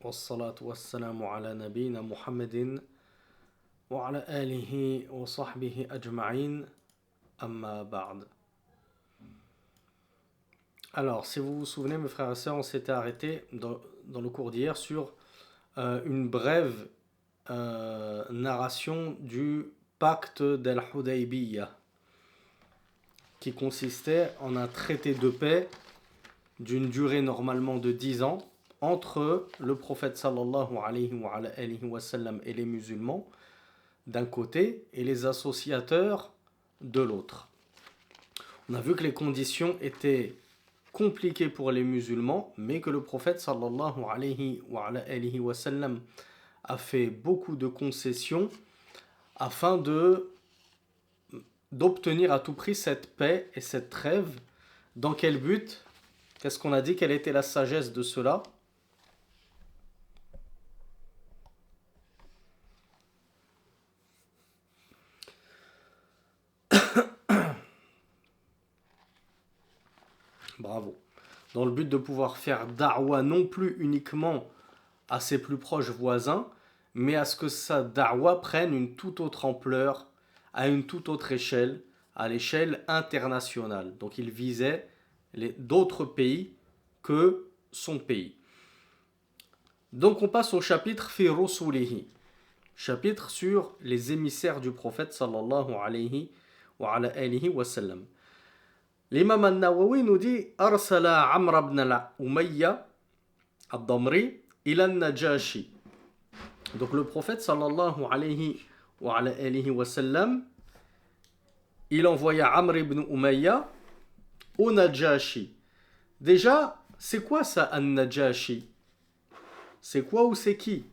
والصلاة والسلام على نبينا محمد وعلى آله وصحبه أجمعين أما بعد. Alors, si vous vous souvenez, mes frères et sœurs, on s'était arrêté dans le cours d'hier sur une brève narration du pacte d'Al-Hudaybiyah, qui consistait en un traité de paix d'une durée normalement de 10 ans entre le prophète sallallahu alayhi wa sallam et les musulmans d'un côté et les associateurs de l'autre. On a vu que les conditions étaient compliquées pour les musulmans, mais que le prophète sallallahu alayhi wa sallam a fait beaucoup de concessions afin d'obtenir à tout prix cette paix et cette trêve. Dans quel but? Qu'est-ce qu'on a dit? Quelle était la sagesse de cela? Bravo. Dans le but de pouvoir faire da'wa non plus uniquement à ses plus proches voisins, mais à ce que sa da'wa prenne une toute autre ampleur, à une toute autre échelle, à l'échelle internationale. Donc il visait d'autres pays que son pays. Donc on passe au chapitre Fi Rusulihi, chapitre sur les émissaires du prophète sallallahu alayhi wa sallam. L'imam al-Nawawi nous dit Arsala Amr ibn al-Umayya al-Damri ila al-Najashi. Donc le prophète sallallahu alayhi wa sallam, il envoya Amr ibn Umayya au Najashi. Déjà, c'est quoi ça, al-Najashi? C'est quoi ou c'est qui?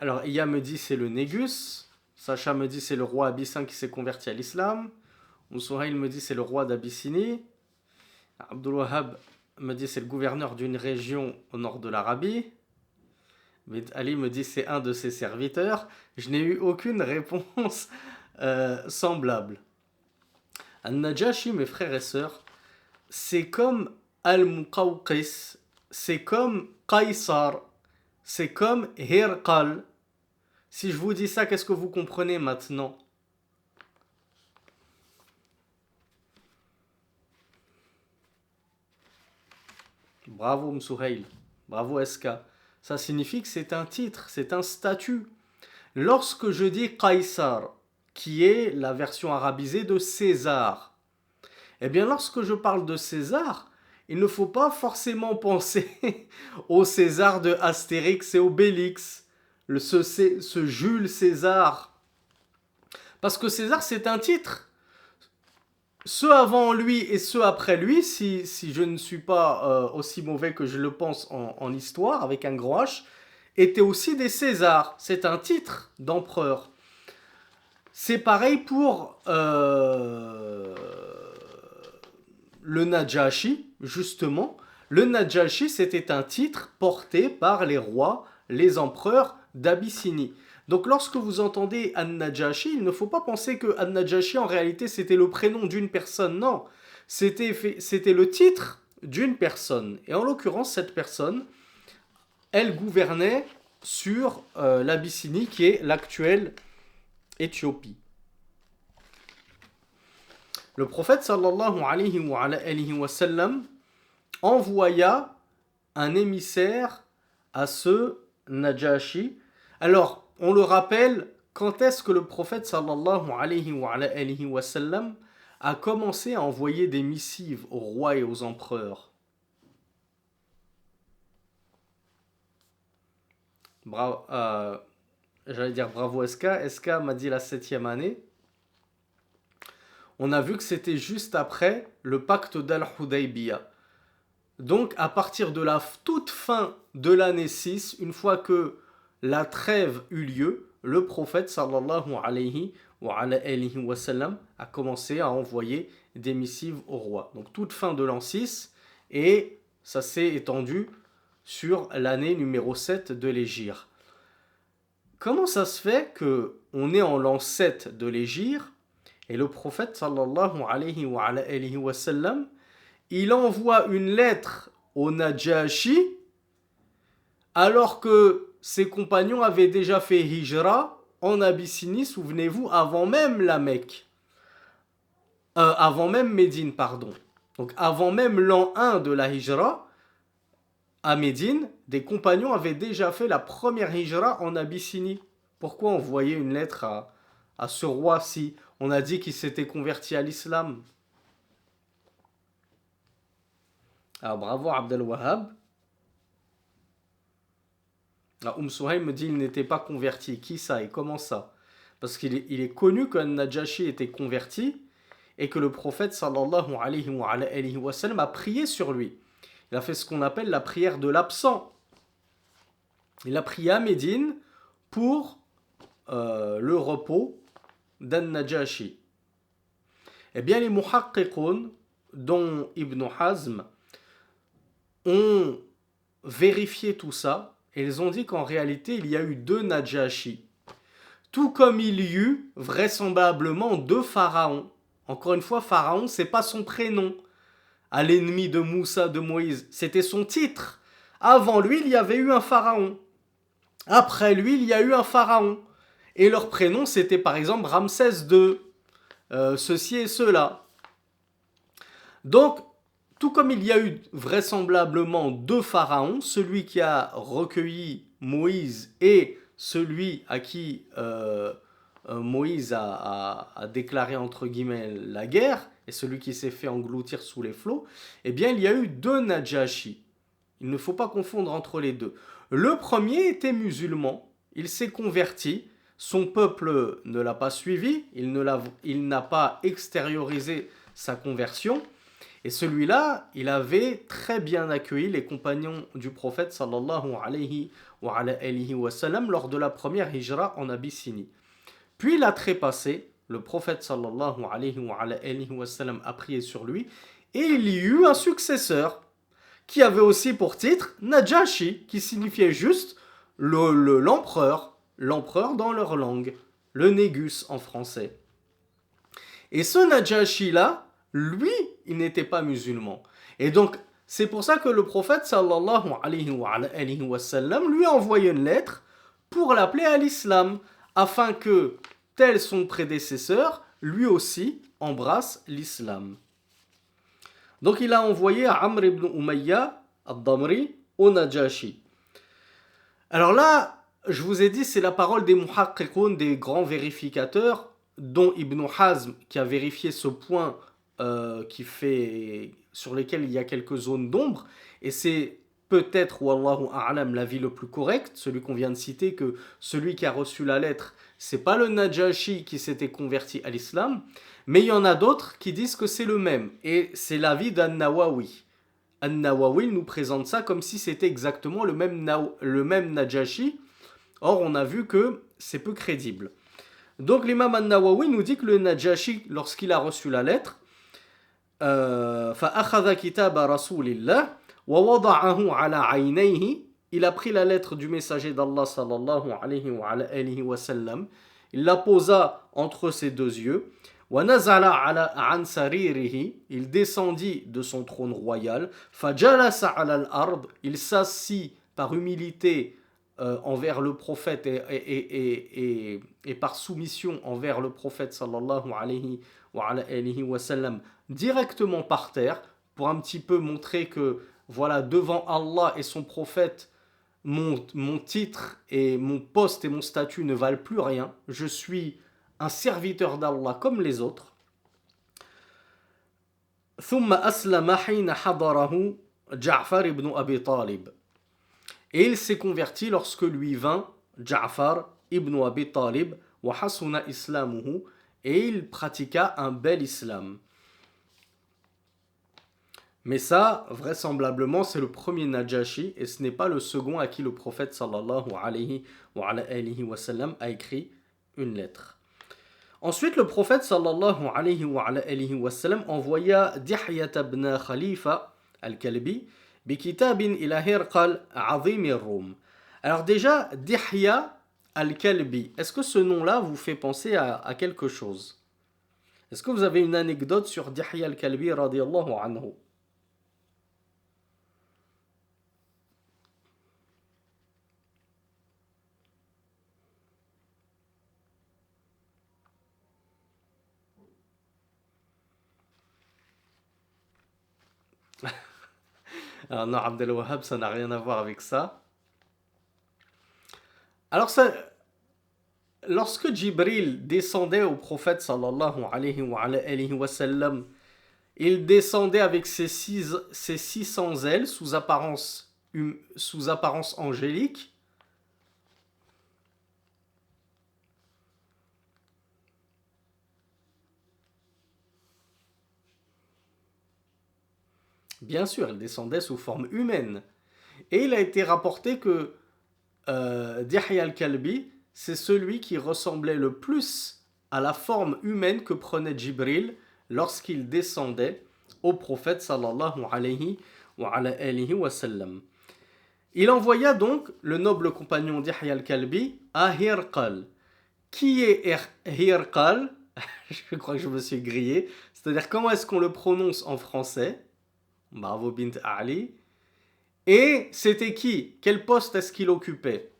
Alors, Iya me dit c'est le Négus. Sacha me dit c'est le roi abyssin qui s'est converti à l'islam. Moussohail me dit c'est le roi d'Abyssinie. Abdul Wahhab me dit c'est le gouverneur d'une région au nord de l'Arabie. Ali me dit c'est un de ses serviteurs. Je n'ai eu aucune réponse semblable. Al-Najashi, mes frères et sœurs, c'est comme Al-Muqawqis, c'est comme Qaysar, c'est comme Hirqal. Si je vous dis ça, qu'est-ce que vous comprenez maintenant? Bravo Msouhail, bravo SK. Ça signifie que c'est un titre, c'est un statut. Lorsque je dis Qaysar, qui est la version arabisée de César, eh bien lorsque je parle de César, il ne faut pas forcément penser au César de Astérix et Obélix, ce Jules César. Parce que César, c'est un titre. Ceux avant lui et ceux après lui, si je ne suis pas aussi mauvais que je le pense en histoire, avec un grand H, étaient aussi des Césars. C'est un titre d'empereur. C'est pareil pour le Najashi, justement. Le Najashi, c'était un titre porté par les rois, les empereurs d'Abyssinie. Donc lorsque vous entendez An-Najashi, il ne faut pas penser que An-Najashi, en réalité, c'était le prénom d'une personne. Non, c'était le titre d'une personne. Et en l'occurrence, cette personne, elle gouvernait sur l'Abyssinie, qui est l'actuelle Éthiopie. Le prophète sallallahu alayhi wa sallam envoya un émissaire à ce Najashi. Alors, on le rappelle, quand est-ce que le prophète sallallahu alayhi wa sallam a commencé à envoyer des missives aux rois et aux empereurs? J'allais dire bravo SK. SK m'a dit la 7e année. On a vu que c'était juste après le pacte d'Al-Hudaybiyah. Donc, à partir de la toute fin de l'année 6, une fois que la trêve eut lieu, le prophète sallallahu alayhi wa sallam a commencé à envoyer des missives au roi. Donc, toute fin de l'an 6, et ça s'est étendu sur l'année numéro 7 de l'Hégire. comment ça se fait que on est en l'an 7 de l'Hégire et le prophète sallallahu alayhi wa sallam, il envoie une lettre au Najashi alors que ses compagnons avaient déjà fait hijra en Abyssinie, souvenez-vous, avant même la Mecque. Avant même Médine, pardon. Donc avant même l'an 1 de la hijra, à Médine, des compagnons avaient déjà fait la première hijra en Abyssinie. Pourquoi envoyer une lettre à ce roi si on a dit qu'il s'était converti à l'islam? Alors bravo Abdel Wahhab. Souhaïm me dit qu'il n'était pas converti. Qui ça et comment ça? Parce qu'il est connu que Najashi était converti et que le prophète sallallahu alayhi wa sallam a prié sur lui. Il a fait ce qu'on appelle la prière de l'absent. Il a prié à Médine pour le repos d'An-Najashi. Eh bien, les muhaqqiqun, dont Ibn Hazm, ont vérifié tout ça et ils ont dit qu'en réalité, il y a eu 2 Najashi. Tout comme il y eut vraisemblablement 2 pharaons. Encore une fois, Pharaon, c'est pas son prénom. À l'ennemi de Moussa, de Moïse, c'était son titre. Avant lui, il y avait eu un pharaon. Après lui, il y a eu un pharaon. Et leur prénom, c'était par exemple Ramsès II. Ceci et cela. Donc, tout comme il y a eu vraisemblablement 2 pharaons, celui qui a recueilli Moïse et celui à qui Moïse a déclaré entre guillemets la guerre, et celui qui s'est fait engloutir sous les flots, eh bien il y a eu 2 Najashi. Il ne faut pas confondre entre les deux. Le premier était musulman, il s'est converti, son peuple ne l'a pas suivi, il n'a pas extériorisé sa conversion, et celui-là, il avait très bien accueilli les compagnons du prophète sallallahu alayhi wa sallam lors de la première hijra en Abyssinie. Puis l'a trépassé, le prophète sallallahu alayhi wa sallam a prié sur lui, et il y eut un successeur qui avait aussi pour titre Najashi, qui signifiait juste l'empereur dans leur langue, le négus en français. Et ce Najashi-là, lui, il n'était pas musulman. Et donc, c'est pour ça que le prophète sallallahu alayhi wa sallam lui a envoyé une lettre pour l'appeler à l'islam, afin que, tel son prédécesseur, lui aussi embrasse l'islam. Donc il a envoyé Amr ibn Umayya al-Damri au Najashi. Alors là, je vous ai dit, c'est la parole des muhaqqiqun, des grands vérificateurs, dont Ibn Hazm, qui a vérifié ce point sur lesquels il y a quelques zones d'ombre, et c'est peut-être, wallahu a'lam, l'avis le plus correct, celui qu'on vient de citer, que celui qui a reçu la lettre, c'est pas le Najashi qui s'était converti à l'islam, mais il y en a d'autres qui disent que c'est le même, et c'est l'avis d'An-Nawawi. An-Nawawi nous présente ça comme si c'était exactement le même Najashi, or on a vu que c'est peu crédible. Donc l'imam An-Nawawi nous dit que le Najashi, lorsqu'il a reçu la lettre, فأخذ كتاب رسول الله ووضعه على عينيه, il a pris la lettre du messager d'Allah sallallahu alayhi wa sallam, il la posa entre ses 2 yeux, ونزل عن سريره, il descendit de son trône royal, فجلس على الأرض, il s'assit par humilité envers le prophète et par soumission envers le prophète sallallahu alayhi wa sallam, directement par terre, pour un petit peu montrer que voilà, devant Allah et son prophète, mon titre et mon poste et mon statut ne valent plus rien, je suis un serviteur d'Allah comme les autres. ثم أسلم حين حضره جعفر ibn Abi Talib. Et il s'est converti lorsque lui vint Ja'far ibn Abi Talib, wa hasuna islamuhu, et il pratiqua un bel islam. Mais ça, vraisemblablement, c'est le premier Najashi, et ce n'est pas le second à qui le prophète sallallahu alayhi wa sallam a écrit une lettre. Ensuite, le prophète sallallahu alayhi wa sallam envoya Dihyat ibn Khalifa al-Kalbi بكتاب إلى هرقل عظيم الروم. Alors déjà, Dihya al-Kalbi. Est-ce que ce nom-là vous fait penser à quelque chose? Est-ce que vous avez une anecdote sur Dihya al-Kalbi radiyallahu anhu? Alors non, Abdel Wahhab, ça n'a rien à voir avec ça. Alors ça, lorsque Jibril descendait au prophète sallallahu alayhi wa sallam, il descendait avec ses 600 ailes sous apparence angélique. Bien sûr, il descendait sous forme humaine. Et il a été rapporté que Dihya al-Kalbi, c'est celui qui ressemblait le plus à la forme humaine que prenait Jibril lorsqu'il descendait au prophète sallallahu alayhi wa sallam. Il envoya donc le noble compagnon Dihya al-Kalbi à Hirqal. Qui est Hirqal? Je crois que je me suis grillé. C'est-à-dire comment est-ce qu'on le prononce en français? Bravo bint Ali. Et c'était qui? Quel poste est-ce qu'il occupait?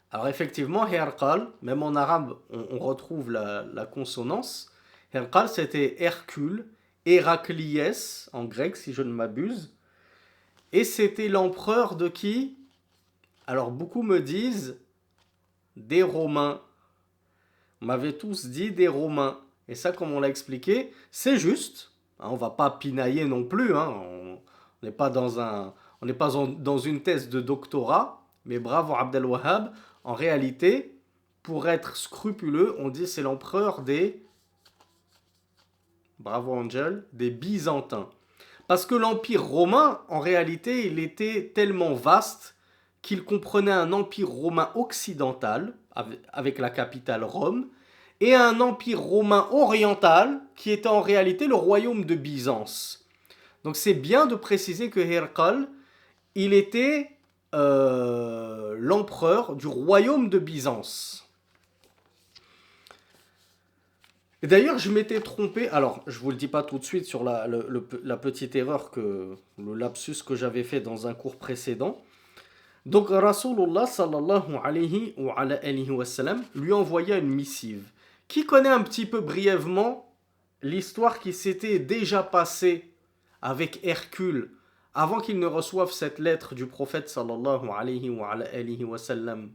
Alors effectivement, Herqal, même en arabe, on retrouve la consonance. Herqal, c'était Hercule, Héracliès, en grec si je ne m'abuse. Et c'était l'empereur de qui? Alors beaucoup me disent des Romains. On m'avait tous dit des Romains. Et ça, comme on l'a expliqué, c'est juste. On ne va pas pinailler non plus. On n'est pas dans une thèse de doctorat. Mais bravo Abdel Wahhab. En réalité, pour être scrupuleux, on dit c'est l'empereur des... Bravo Angel, des Byzantins. Parce que l'Empire romain, en réalité, il était tellement vaste qu'il comprenait un Empire romain occidental, avec la capitale Rome, et un Empire romain oriental, qui était en réalité le royaume de Byzance. Donc c'est bien de préciser que Héraclius, il était l'empereur du royaume de Byzance. Et d'ailleurs, je m'étais trompé. Alors, je vous le dis pas tout de suite sur la petite erreur le lapsus que j'avais fait dans un cours précédent. Donc, Rasulullah sallallahu alayhi wa sallam lui envoya une missive. Qui connaît un petit peu brièvement l'histoire qui s'était déjà passée avec Hercule avant qu'il ne reçoive cette lettre du prophète sallallahu alayhi wa sallam?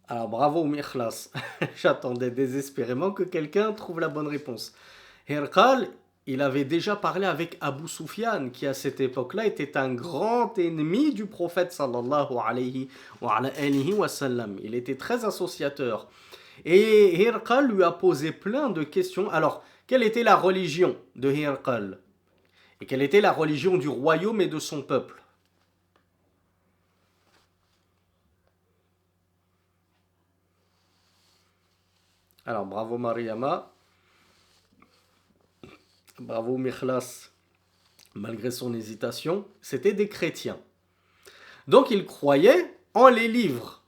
Alors bravo Mikhlas, j'attendais désespérément que quelqu'un trouve la bonne réponse. Herqal, il avait déjà parlé avec Abu Sufyan, qui à cette époque-là était un grand ennemi du prophète sallallahu alayhi wa sallam. Il était très associateur. Et Herqal lui a posé plein de questions. Alors, quelle était la religion de Herqal? Et quelle était la religion du royaume et de son peuple? Alors, bravo Mariama, bravo Mikhlas, malgré son hésitation, c'était des chrétiens. Donc, ils croyaient en les livres.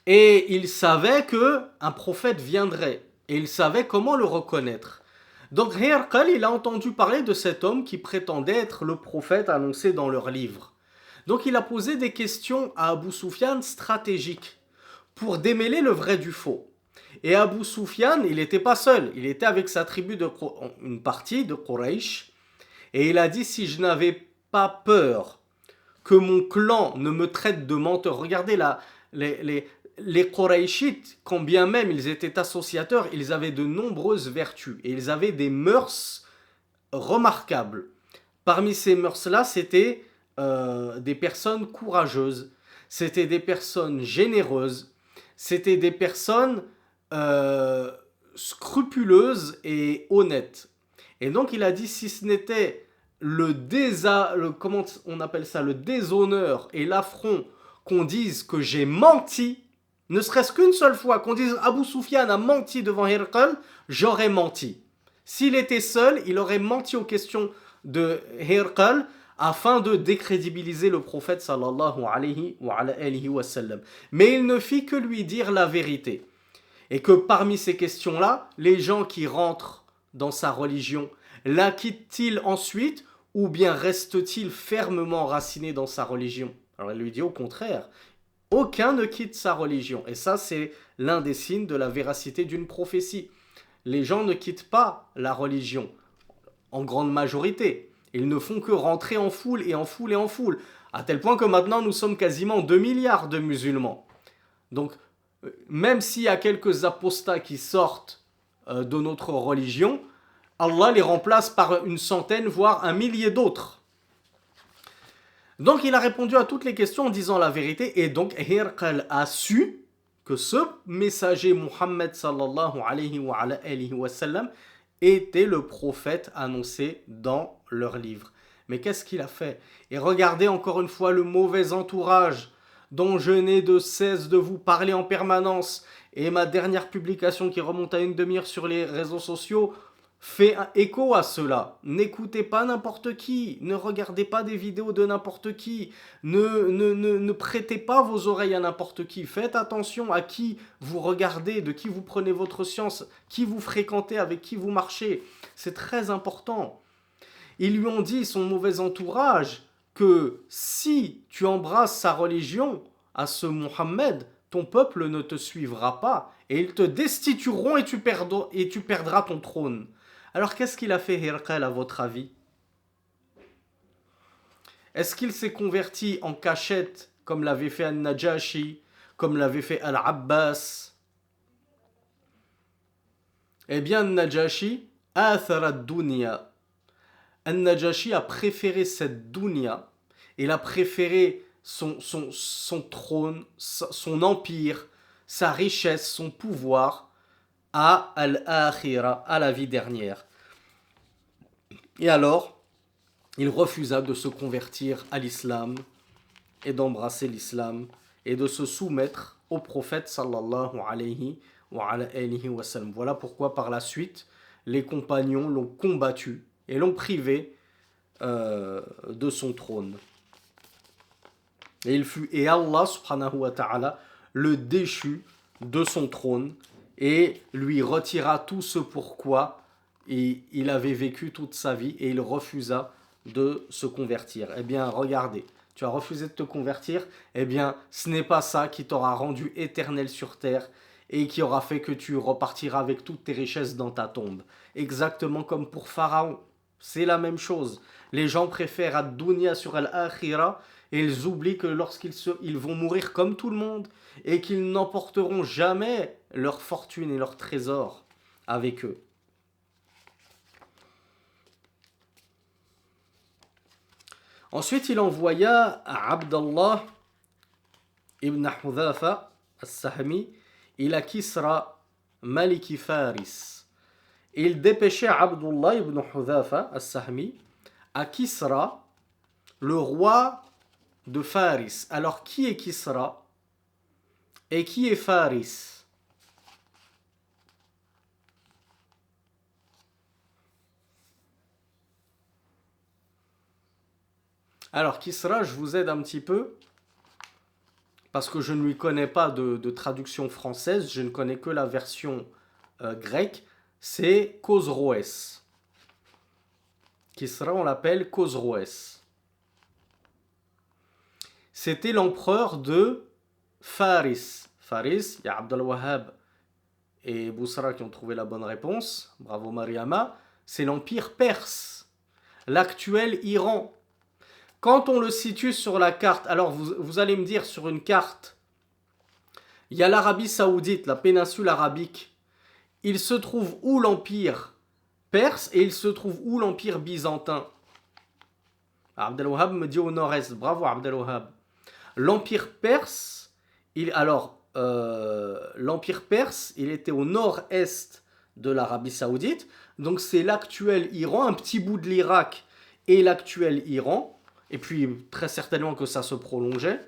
Et ils savaient qu'un prophète viendrait. Et ils savaient comment le reconnaître. Donc, Herqal, il a entendu parler de cet homme qui prétendait être le prophète annoncé dans leurs livres. Donc, il a posé des questions à Abu Sufyan stratégiques pour démêler le vrai du faux. Et Abu Sufyan, il n'était pas seul, il était avec sa tribu, une partie de Quraysh. Et il a dit, si je n'avais pas peur que mon clan ne me traite de menteur, regardez là, les Qurayshites, quand bien même ils étaient associateurs, ils avaient de nombreuses vertus et ils avaient des mœurs remarquables. Parmi ces mœurs-là, c'était des personnes courageuses, c'était des personnes généreuses, c'était des personnes scrupuleuses et honnêtes. Et donc il a dit, si ce n'était comment on appelle ça, le déshonneur et l'affront qu'on dise que j'ai menti, Ne serait-ce qu'une seule fois qu'on dise Abu Sufyan a menti devant Hirqal, j'aurais menti. S'il était seul, il aurait menti aux questions de Hirqal afin de décrédibiliser le prophète sallallahu alayhi wa sallam. Mais il ne fit que lui dire la vérité. Et que parmi ces questions-là, les gens qui rentrent dans sa religion, la quittent-ils ensuite ou bien restent-ils fermement enracinés dans sa religion? Alors il lui dit au contraire, aucun ne quitte sa religion. Et ça, c'est l'un des signes de la véracité d'une prophétie. Les gens ne quittent pas la religion, en grande majorité. Ils ne font que rentrer en foule et en foule et en foule. À tel point que maintenant, nous sommes quasiment 2 milliards de musulmans. Donc, même s'il y a quelques apostats qui sortent de notre religion, Allah les remplace par une centaine, voire un millier d'autres. Donc il a répondu à toutes les questions en disant la vérité, et donc Hirqal a su que ce messager Muhammad sallallahu alayhi wa sallam était le prophète annoncé dans leur livre. Mais qu'est-ce qu'il a fait? Et regardez encore une fois le mauvais entourage dont je n'ai de cesse de vous parler en permanence. Et ma dernière publication qui remonte à une demi-heure sur les réseaux sociaux fait un écho à cela. N'écoutez pas n'importe qui, ne regardez pas des vidéos de n'importe qui, ne prêtez pas vos oreilles à n'importe qui. Faites attention à qui vous regardez, de qui vous prenez votre science, qui vous fréquentez, avec qui vous marchez. C'est très important. Ils lui ont dit, son mauvais entourage, que si tu embrasses sa religion, à ce Mohammed, ton peuple ne te suivra pas et ils te destitueront et tu perdras ton trône. Alors qu'est-ce qu'il a fait Hirqal à votre avis? Est-ce qu'il s'est converti en cachette comme l'avait fait Al-Najashi, comme l'avait fait Al-Abbas? Eh bien, Al-Najashi, athara dunya. Al-Najashi a préféré cette dunya, il a préféré son trône, son empire, sa richesse, son pouvoir à al-akhira, à la vie dernière. Et alors, il refusa de se convertir à l'islam et d'embrasser l'islam et de se soumettre au prophète sallallahu alayhi wa sallam. Voilà pourquoi par la suite, les compagnons l'ont combattu et l'ont privé de son trône. Et Allah subhanahu wa ta'ala le déchut de son trône et lui retira tout ce pourquoi il avait vécu toute sa vie et il refusa de se convertir. Eh bien, regardez, tu as refusé de te convertir, eh bien, ce n'est pas ça qui t'aura rendu éternel sur terre et qui aura fait que tu repartiras avec toutes tes richesses dans ta tombe. Exactement comme pour Pharaon, c'est la même chose. Les gens préfèrent ad-dunya sur al-akhira et ils oublient que ils vont mourir comme tout le monde et qu'ils n'emporteront jamais leur fortune et leur trésor avec eux. Ensuite, il envoya à Abdallah ibn Hudhafa al-Sahmi ila Kisra Maliki Faris. Il dépêchait Abdullah ibn Hudhafa al-Sahmi à Kisra, le roi de Faris. Alors, qui est Kisra et qui est Faris? Alors, Kisra, je vous aide un petit peu, parce que je ne lui connais pas de traduction française, je ne connais que la version grecque, c'est Khosroès. Kisra, on l'appelle Khosroès. C'était l'empereur de Faris. Faris, il y a Abdel Wahhab et Boussra qui ont trouvé la bonne réponse. Bravo Mariama. C'est l'empire perse, l'actuel Iran. Quand on le situe sur la carte, alors vous allez me dire sur une carte, il y a l'Arabie Saoudite, la péninsule arabique. Il se trouve où l'empire perse et il se trouve où l'empire byzantin? Abdel Wahhab me dit au nord-est. Bravo Abdel Wahhab. L'empire perse, l'empire perse, il était au nord-est de l'Arabie Saoudite. Donc c'est l'actuel Iran, un petit bout de l'Irak et l'actuel Iran. Et puis très certainement que ça se prolongeait.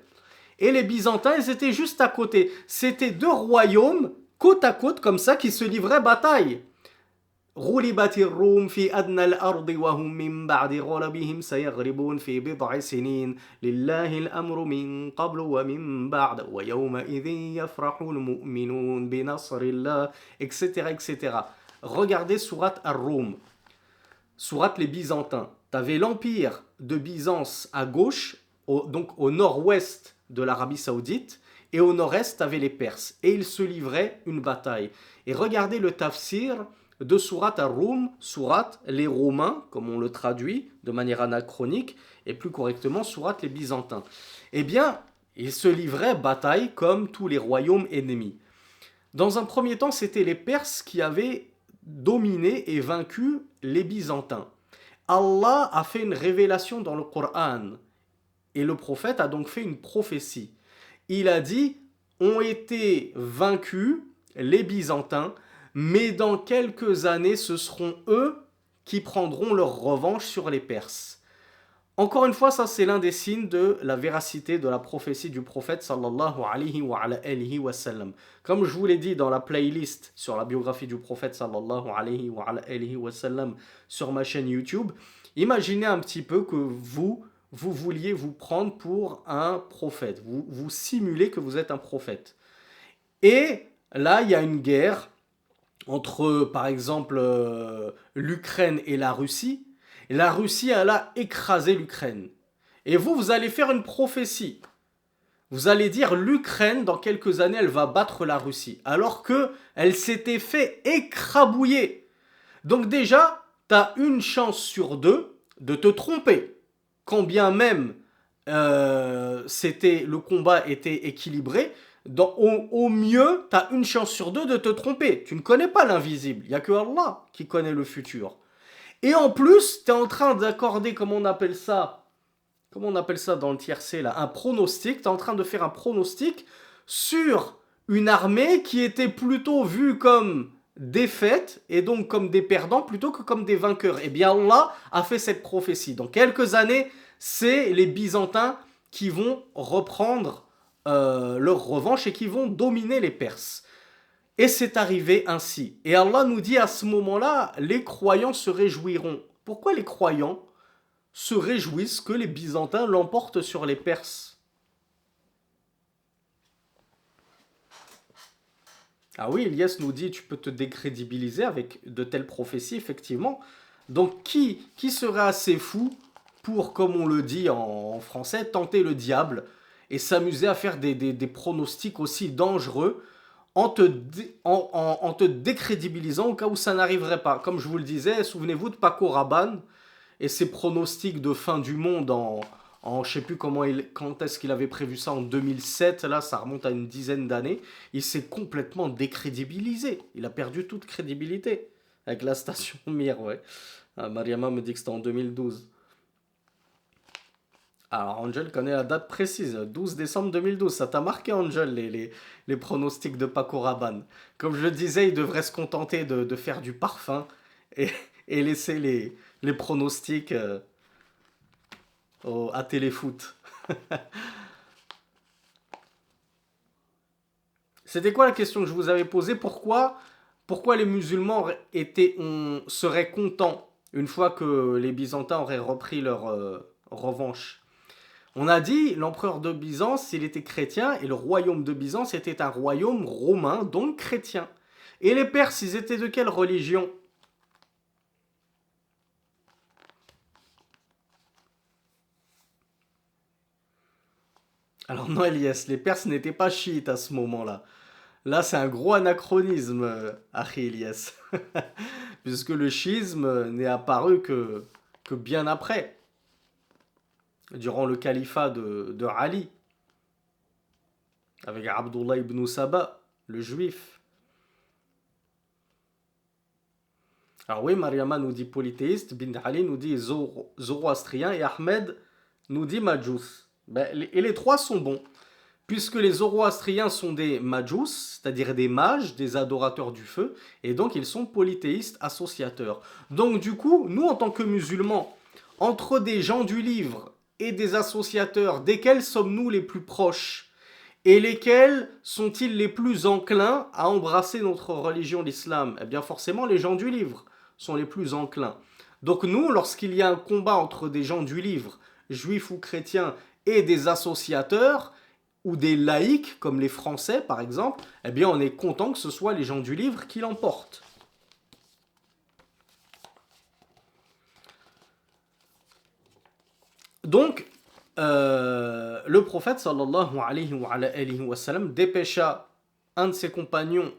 et les Byzantins, ils étaient juste à côté. C'était deux royaumes, côte à côte, comme ça, qui se livraient bataille. غُلِبَتِ الرُّومُ فِي أَدْنَى الْأَرْضِ وَهُمْ مِنْ بَعْدِ غَلَبِهِمْ سَيَغْلِبُونَ فِي بِضْعِ سِنِينَ لِلَّهِ الْأَمْرُ مِنْ قَبْلُ وَمِنْ بَعْدُ وَيَوْمَئِذٍ يَفْرَحُ الْمُؤْمِنُونَ بِنَصْرِ اللَّهِ etc. etc. Regardez sourate Ar-Rum, sourate les Byzantins. Tu avais l'empire de Byzance à gauche, donc au nord-ouest de l'Arabie Saoudite, et au nord-est, tu avais les Perses. Et ils se livraient une bataille. Et regardez le tafsir de sourate Ar-Rum, sourate les Romains, comme on le traduit de manière anachronique, et plus correctement sourate les Byzantins. Eh bien, ils se livraient bataille comme tous les royaumes ennemis. Dans un premier temps, c'était les Perses qui avaient dominé et vaincu les Byzantins. Allah a fait une révélation dans le Coran, et le prophète a donc fait une prophétie. Il a dit, ont été vaincus les Byzantins, mais dans quelques années, ce seront eux qui prendront leur revanche sur les Perses. Encore une fois, ça c'est l'un des signes de la véracité de la prophétie du prophète sallallahu alayhi wa sallam. Comme je vous l'ai dit dans la playlist sur la biographie du prophète sallallahu alayhi wa sallam sur ma chaîne YouTube, imaginez un petit peu que vous vouliez vous prendre pour un prophète. Vous simulez que vous êtes un prophète. Et là, il y a une guerre entre, par exemple, l'Ukraine et la Russie. Et la Russie, elle a écrasé l'Ukraine. Et vous allez faire une prophétie. Vous allez dire, l'Ukraine, dans quelques années, elle va battre la Russie. Alors qu'elle s'était fait écrabouiller. Donc déjà, tu as une chance sur deux de te tromper. Quand bien même le combat était équilibré, au mieux, tu as une chance sur deux de te tromper. Tu ne connais pas l'invisible. Il n'y a que Allah qui connaît le futur. Et en plus, tu es en train d'accorder, comment on appelle ça dans le tiercé là, un pronostic. Tu es en train de faire un pronostic sur une armée qui était plutôt vue comme défaite et donc comme des perdants plutôt que comme des vainqueurs. Eh bien, Allah a fait cette prophétie. Dans quelques années, c'est les Byzantins qui vont reprendre leur revanche et qui vont dominer les Perses. Et c'est arrivé ainsi. Et Allah nous dit à ce moment-là, les croyants se réjouiront. Pourquoi les croyants se réjouissent que les Byzantins l'emportent sur les Perses? Ah oui, Elias nous dit, tu peux te décrédibiliser avec de telles prophéties, effectivement. Donc qui serait assez fou pour, comme on le dit en français, tenter le diable et s'amuser à faire des pronostics aussi dangereux en te décrédibilisant au cas où ça n'arriverait pas. Comme je vous le disais, souvenez-vous de Paco Rabanne et ses pronostics de fin du monde je sais plus quand est-ce qu'il avait prévu ça, en 2007, là ça remonte à une dizaine d'années. Il s'est complètement décrédibilisé, il a perdu toute crédibilité avec la station Mir, ouais. Mariama me dit que c'était en 2012. Alors, Angel connaît la date précise, 12 décembre 2012. Ça t'a marqué, Angel, les pronostics de Paco Rabanne. Comme je le disais, il devrait se contenter de faire du parfum et laisser les pronostics à Téléfoot. C'était quoi la question que je vous avais posée? Pourquoi les musulmans seraient contents une fois que les Byzantins auraient repris leur revanche? On a dit, l'empereur de Byzance, il était chrétien, et le royaume de Byzance était un royaume romain, donc chrétien. Et les Perses, ils étaient de quelle religion? Alors non, Elias, les Perses n'étaient pas chiites à ce moment-là. Là, c'est un gros anachronisme, Akhi Elias. Puisque le schisme n'est apparu que bien après, durant le califat de Ali, avec Abdullah ibn Saba, le juif. Alors oui, Mariama nous dit polythéiste, Bin Ali nous dit zoroastrien et Ahmed nous dit majous. Et les trois sont bons, puisque les zoroastriens sont des majous, c'est-à-dire des mages, des adorateurs du feu, et donc ils sont polythéistes associateurs. Donc du coup, nous en tant que musulmans, entre des gens du livre et des associateurs, desquels sommes-nous les plus proches? Et lesquels sont-ils les plus enclins à embrasser notre religion, l'islam? Eh bien forcément les gens du livre sont les plus enclins. Donc nous, lorsqu'il y a un combat entre des gens du livre, juifs ou chrétiens, et des associateurs, ou des laïcs, comme les Français par exemple, eh bien on est content que ce soit les gens du livre qui l'emportent. Donc, le prophète sallallahu alayhi wa sallam dépêcha un de ses compagnons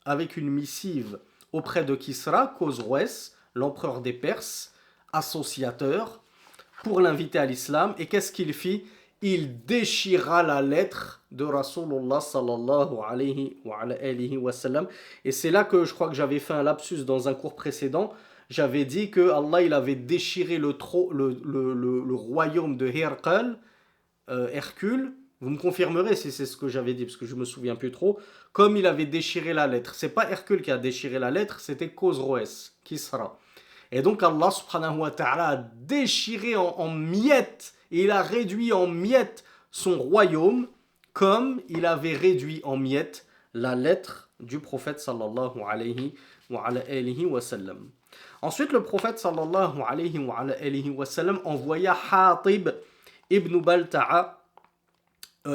avec une missive auprès de Kisra, Khosroès, l'empereur des Perses, associateur, pour l'inviter à l'islam. Et qu'est-ce qu'il fit? Il déchira la lettre de Rasulullah sallallahu alayhi wa sallam. Et c'est là que je crois que j'avais fait un lapsus dans un cours précédent. J'avais dit que Allah il avait déchiré le royaume de Hercule. Vous me confirmerez si c'est ce que j'avais dit, parce que je me souviens plus trop. Comme il avait déchiré la lettre. C'est pas Hercule qui a déchiré la lettre, c'était Khosroès, Kisra. Et donc Allah subhanahu wa ta'ala a déchiré en miettes, et il a réduit en miettes son royaume, comme il avait réduit en miettes la lettre du prophète sallallahu alayhi wa sallam. Ensuite, le prophète sallallahu alayhi wa sallam envoya Hatib ibn Balta'a,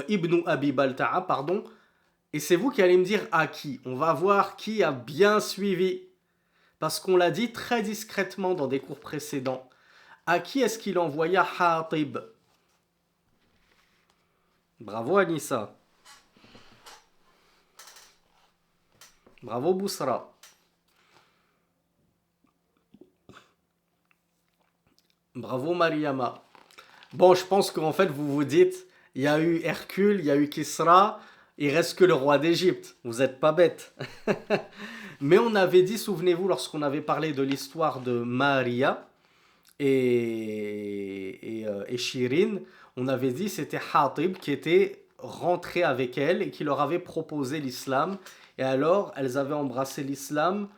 ibn Abi Balta'a, pardon, et c'est vous qui allez me dire à qui. On va voir qui a bien suivi. Parce qu'on l'a dit très discrètement dans des cours précédents. À qui est-ce qu'il envoya Hatib? Bravo Anissa. Bravo Boussra. Bravo Mariama. Bon, je pense qu'en fait, vous vous dites, il y a eu Hercule, il y a eu Kisra, il reste que le roi d'Égypte. Vous n'êtes pas bête. Mais on avait dit, souvenez-vous, lorsqu'on avait parlé de l'histoire de Maria et Shirin, on avait dit c'était Hatib qui était rentré avec elle et qui leur avait proposé l'islam. Et alors, elles avaient embrassé l'islam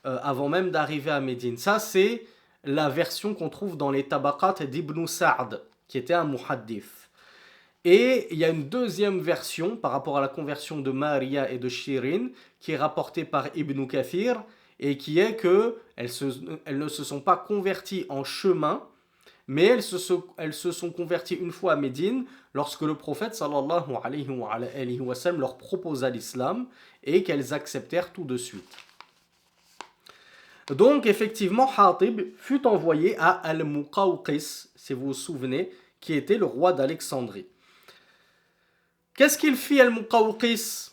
avant même d'arriver à Médine. Ça, c'est la version qu'on trouve dans les Tabaqat d'Ibn Sa'd, qui était un muhaddith. Et il y a une deuxième version par rapport à la conversion de Maria et de Shirin qui est rapportée par Ibn Kathir et qui est que elles ne se sont pas converties en chemin, mais elles se sont converties une fois à Médine lorsque le prophète sallallahu alayhi wa sallam leur proposa l'islam et qu'elles acceptèrent tout de suite. Donc effectivement, Hatib fut envoyé à Al-Muqawqis, si vous vous souvenez, qui était le roi d'Alexandrie. Qu'est-ce qu'il fit Al-Muqawqis?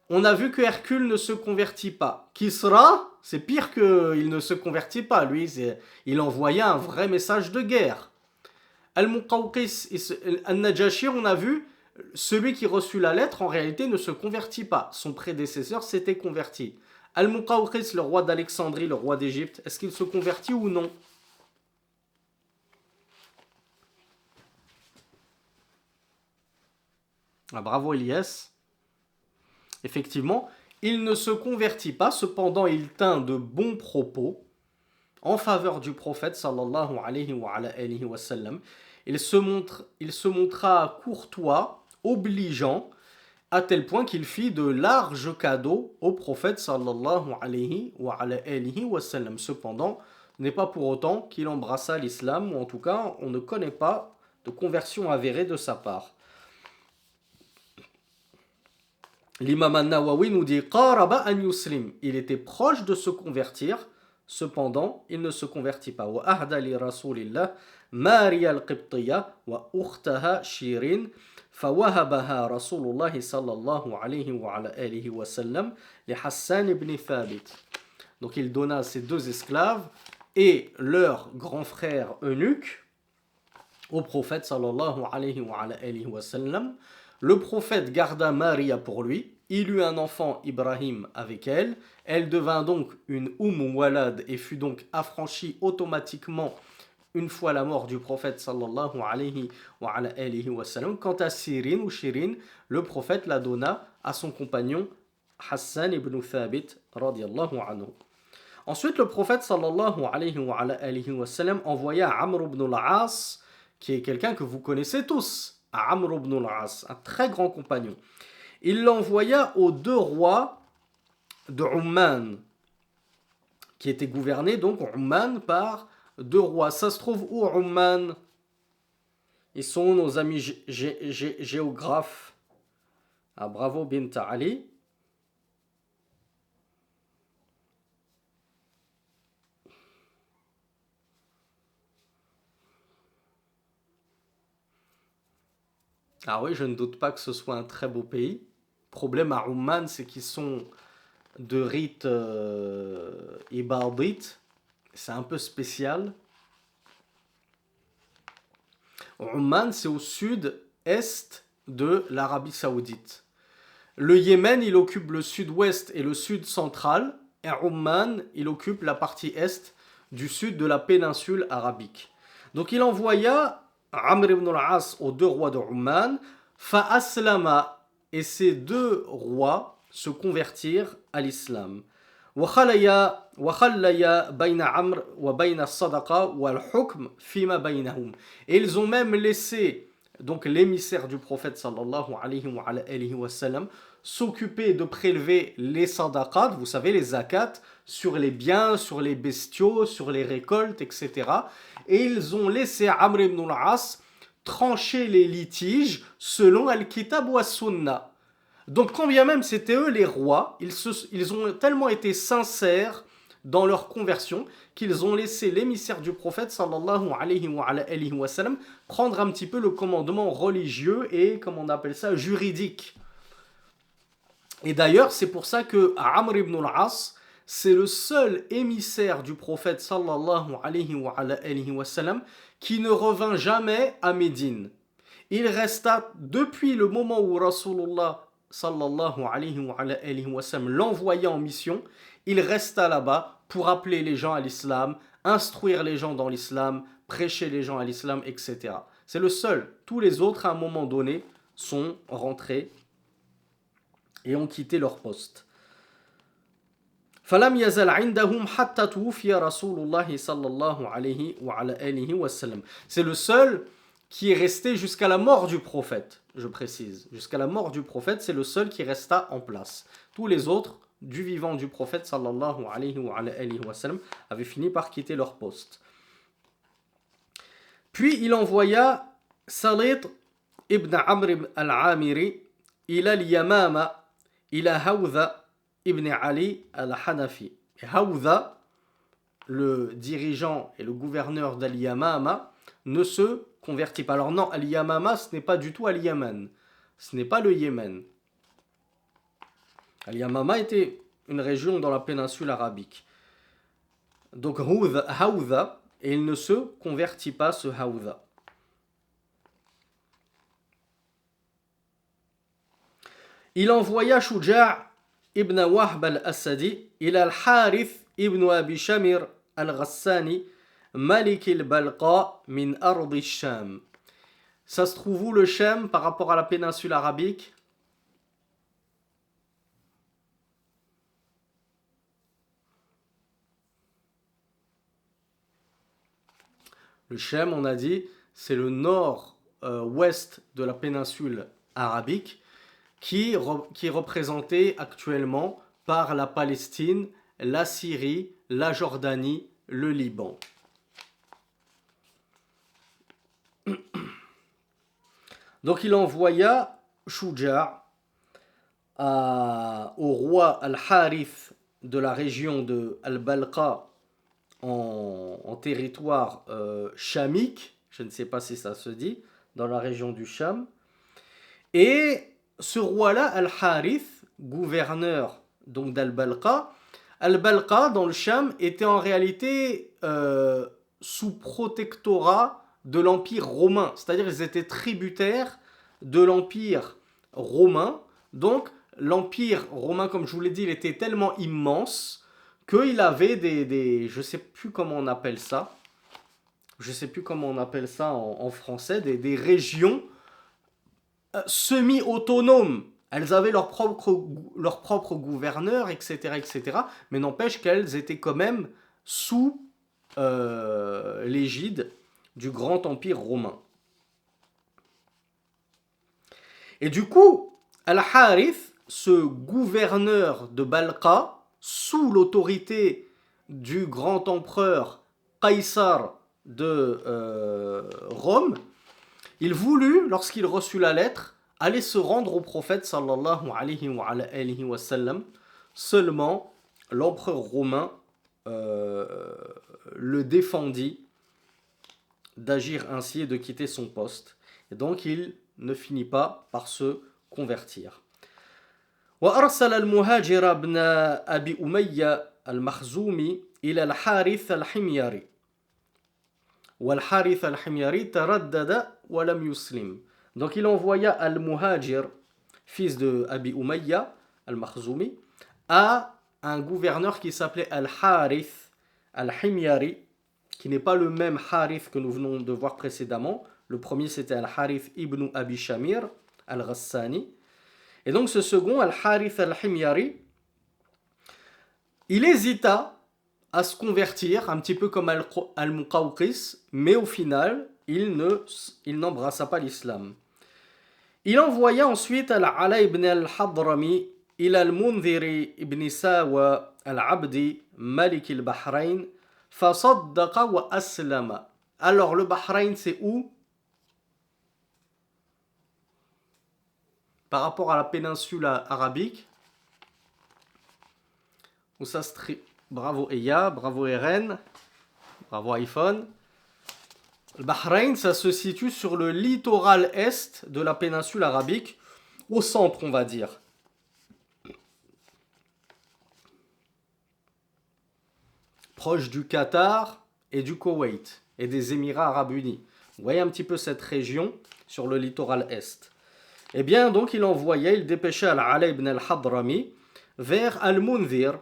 On a vu que Hercule ne se convertit pas. Kisra, c'est pire qu'il ne se convertit pas. Lui, il envoyait un vrai message de guerre. Al-Muqawqis, Al-Najashi, on a vu, celui qui reçut la lettre, en réalité, ne se convertit pas. Son prédécesseur s'était converti. Al-Muqawqis, le roi d'Alexandrie, le roi d'Égypte, est-ce qu'il se convertit ou non? Ah, bravo Elias. Effectivement, il ne se convertit pas, cependant il tint de bons propos en faveur du prophète sallallahu alayhi wa sallam. Il se montra courtois, obligeant, à tel point qu'il fit de larges cadeaux au prophète sallallahu alayhi wa sallam. Cependant, ce n'est pas pour autant qu'il embrassa l'islam, ou en tout cas, on ne connaît pas de conversion avérée de sa part. L'imam al-Nawawi nous dit qaraba an yuslim. Il était proche de se convertir, cependant il ne se convertit pas. Wa ahda li rasulillah Maria al-Qibtiyya wa ukhtaha Shirin fawahabaha Rasulullah sallallahu alayhi wa sallam li Hassan ibn Thabit. Donc il donna ses deux esclaves et leur grand frère eunuque au prophète sallallahu alayhi wa sallam. Le prophète garda Maria pour lui, il eut un enfant Ibrahim avec elle, elle devint donc une Walad et fut donc affranchie automatiquement une fois la mort du prophète sallallahu alayhi wa sallam. Quant à Shirin, le prophète la donna à son compagnon Hassan ibn Thabit radiyallahu anhu. Ensuite, le prophète sallallahu alayhi wa sallam envoya Amr ibn al-As, qui est quelqu'un que vous connaissez tous, Amr ibn al-As, un très grand compagnon. Il l'envoya aux deux rois de Oman, qui étaient gouvernés donc Oman par deux rois. Ça se trouve où Oman? Ils sont nos amis géographes. Ah, bravo Bint Ali. Ah oui, je ne doute pas que ce soit un très beau pays. Le problème à Oman, c'est qu'ils sont de rite ibadite. C'est un peu spécial. Oman, c'est au sud-est de l'Arabie Saoudite. Le Yémen, il occupe le sud-ouest et le sud central. Et Oman, il occupe la partie est du sud de la péninsule arabique. Donc il envoya Amr ibn al-As aux deux rois de Oman. Fa'aslama, et ces deux rois se convertirent à l'islam. وخليا بين عمرو وبين الصدقة والحكم فيما بينهم. Et ils ont même laissé donc l'émissaire du prophète sallallahu alayhi wa sallam s'occuper de prélever les sadaqat, vous savez les zakats, sur les biens, sur les bestiaux, sur les récoltes, etc. Et ils ont laissé Amr ibn al-As trancher les litiges selon Al-Kitab wa Sunnah. Donc quand bien même c'était eux les rois, ils ont tellement été sincères dans leur conversion qu'ils ont laissé l'émissaire du prophète sallallahu alayhi wa sallam prendre un petit peu le commandement religieux et, comme on appelle ça, juridique. Et d'ailleurs, c'est pour ça que Amr ibn al-As, c'est le seul émissaire du prophète sallallahu alayhi wa sallam qui ne revint jamais à Médine. Il resta depuis le moment où Rasulullah sallallahu alayhi wa sallam l'envoya en mission, il resta là-bas pour appeler les gens à l'islam, instruire les gens dans l'islam, prêcher les gens à l'islam, etc. C'est le seul. Tous les autres, à un moment donné, sont rentrés et ont quitté leur poste. فلم يزل عندهم حتى توفي رسول الله صلى الله عليه وعلى آله وسلم. C'est le seul qui est resté jusqu'à la mort du prophète, je précise. Jusqu'à la mort du prophète, c'est le seul qui resta en place. Tous les autres, du vivant du prophète, sallallahu alayhi wa sallam, avaient fini par quitter leur poste. Puis il envoya Salit ibn Amr al-Amiri ila al-Yamama ila Hawdha ibn Ali al-Hanafi. Et Hawdha, le dirigeant et le gouverneur d'Al-Yamama, ne se convertit pas. Alors non, Al-Yamama, ce n'est pas du tout Al-Yaman. Ce n'est pas le Yémen. Al-Yamama était une région dans la péninsule arabique. Donc Hawdha, et il ne se convertit pas, ce Hawdha. Il envoya Shuja' ibn Wahb al-Asadi ila al-Harith ibn Abi Shamir al-Ghassani Malik al-Balqa min Ard al-Sham. Ça se trouve où le Sham par rapport à la péninsule arabique? Le Sham, on a dit, c'est le nord-ouest de la péninsule arabique qui est représenté actuellement par la Palestine, la Syrie, la Jordanie, le Liban. Donc il envoya Shuja' au roi Al-Harith de la région de Al-Balqa en territoire chamique, je ne sais pas si ça se dit, dans la région du Cham. Et ce roi-là, Al-Harith, gouverneur donc d'Al-Balqa, Al-Balqa dans le Cham était en réalité sous protectorat de l'Empire romain, c'est-à-dire ils étaient tributaires de l'Empire romain. Donc l'Empire romain, comme je vous l'ai dit, il était tellement immense qu'il avait je ne sais plus comment on appelle ça, en français, des régions semi-autonomes. Elles avaient leur propre gouverneur, etc., etc. Mais n'empêche qu'elles étaient quand même sous l'égide du grand empire romain. Et du coup, Al-Harith, ce gouverneur de Balqa, sous l'autorité du grand empereur Qaïsar de Rome, il voulut, lorsqu'il reçut la lettre, aller se rendre au prophète sallallahu alayhi wa sallam. Seulement, l'empereur romain le défendit d'agir ainsi et de quitter son poste. Et donc, il ne finit pas par se convertir. وأرسل المهاجر بن أبي أمية المخزومي إلى الحارث الحميري والحارث الحميري تردد ولم يسلم. Donc il envoya Al-Muhajir, fils de Abi Umayya al-Makhzoumi, à un gouverneur qui s'appelait Al-Harith al-Himyari, qui n'est pas le même Harith que nous venons de voir précédemment. Le premier c'était Al-Harith ibn Abi Shamir al-Ghassani. Et donc ce second, Al-Harith al-Himyari, il hésita à se convertir, un petit peu comme Al-Muqawqis, mais au final, il n'embrassa pas l'islam. Il envoya ensuite Al-Ala ibn al-Hadrami ila al-Mundhiri ibn Sawa al-Abdi Malik al-Bahrain fasaddaqa wa aslama. Alors le Bahreïn c'est où? Par rapport à la péninsule arabique, où ça se bravo Eya, bravo Eren, bravo iPhone. Le Bahreïn, ça se situe sur le littoral est de la péninsule arabique, au centre, on va dire. Proche du Qatar et du Koweït et des Émirats arabes unis. Vous voyez un petit peu cette région sur le littoral est. Eh bien, donc, il dépêchait Al-Ala ibn al-Hadrami vers Al-Mundhir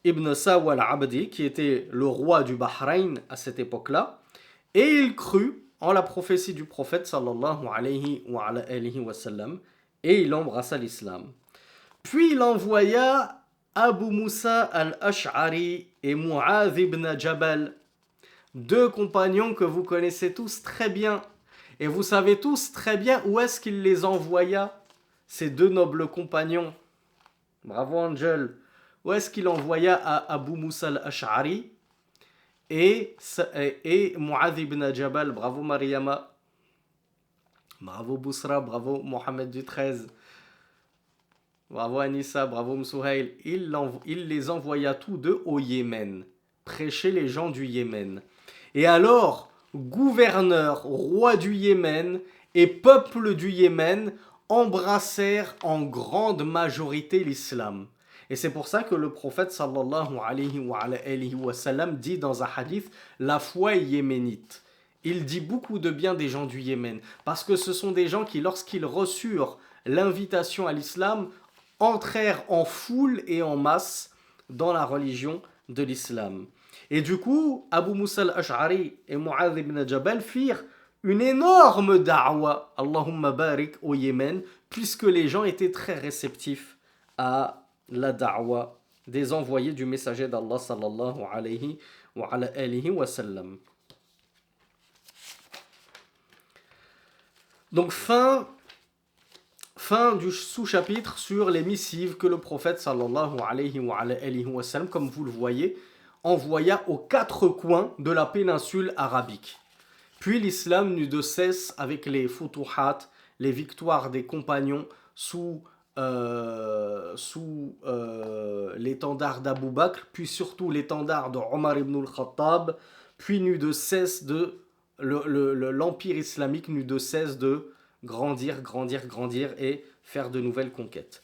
ibn Sawa al-Abdi, qui était le roi du Bahreïn à cette époque-là, et il crut en la prophétie du prophète sallallahu alayhi wa sallam, et il embrassa l'islam. Puis il envoya Abu Musa al-Ash'ari et Mu'adh ibn Jabal, deux compagnons que vous connaissez tous très bien. Et vous savez tous très bien où est-ce qu'il les envoya, ces deux nobles compagnons. Bravo Angel. Où est-ce qu'il envoya à Abu Musa al-Ash'ari et Mu'adh ibn Jabal. Bravo Mariama. Bravo Bousra, bravo Mohamed du 13. Bravo Anissa, bravo Msouhail. Il les envoya tous deux au Yémen, prêcher les gens du Yémen. Et alors, gouverneur, roi du Yémen et peuple du Yémen embrassèrent en grande majorité l'islam. Et c'est pour ça que le prophète sallallahu alayhi wa sallam dit dans un hadith la foi est yéménite. Il dit beaucoup de bien des gens du Yémen parce que ce sont des gens qui, lorsqu'ils reçurent l'invitation à l'islam, entrèrent en foule et en masse dans la religion de l'islam. Et du coup, Abu Musa al-Ash'ari et Mu'adh ibn Jabal firent une énorme da'wa, Allahumma barik, au Yémen, puisque les gens étaient très réceptifs à la da'wa des envoyés du messager d'Allah sallallahu alayhi wa sallam. Donc fin du sous-chapitre sur les missives que le prophète sallallahu alayhi wa sallam, comme vous le voyez, envoya aux quatre coins de la péninsule arabique. Puis l'islam n'eut de cesse avec les futuhat, les victoires des compagnons sous l'étendard d'Abu Bakr, puis surtout l'étendard de Omar ibn al-Khattab, puis n'eut de cesse l'empire islamique n'eut de cesse de grandir et faire de nouvelles conquêtes.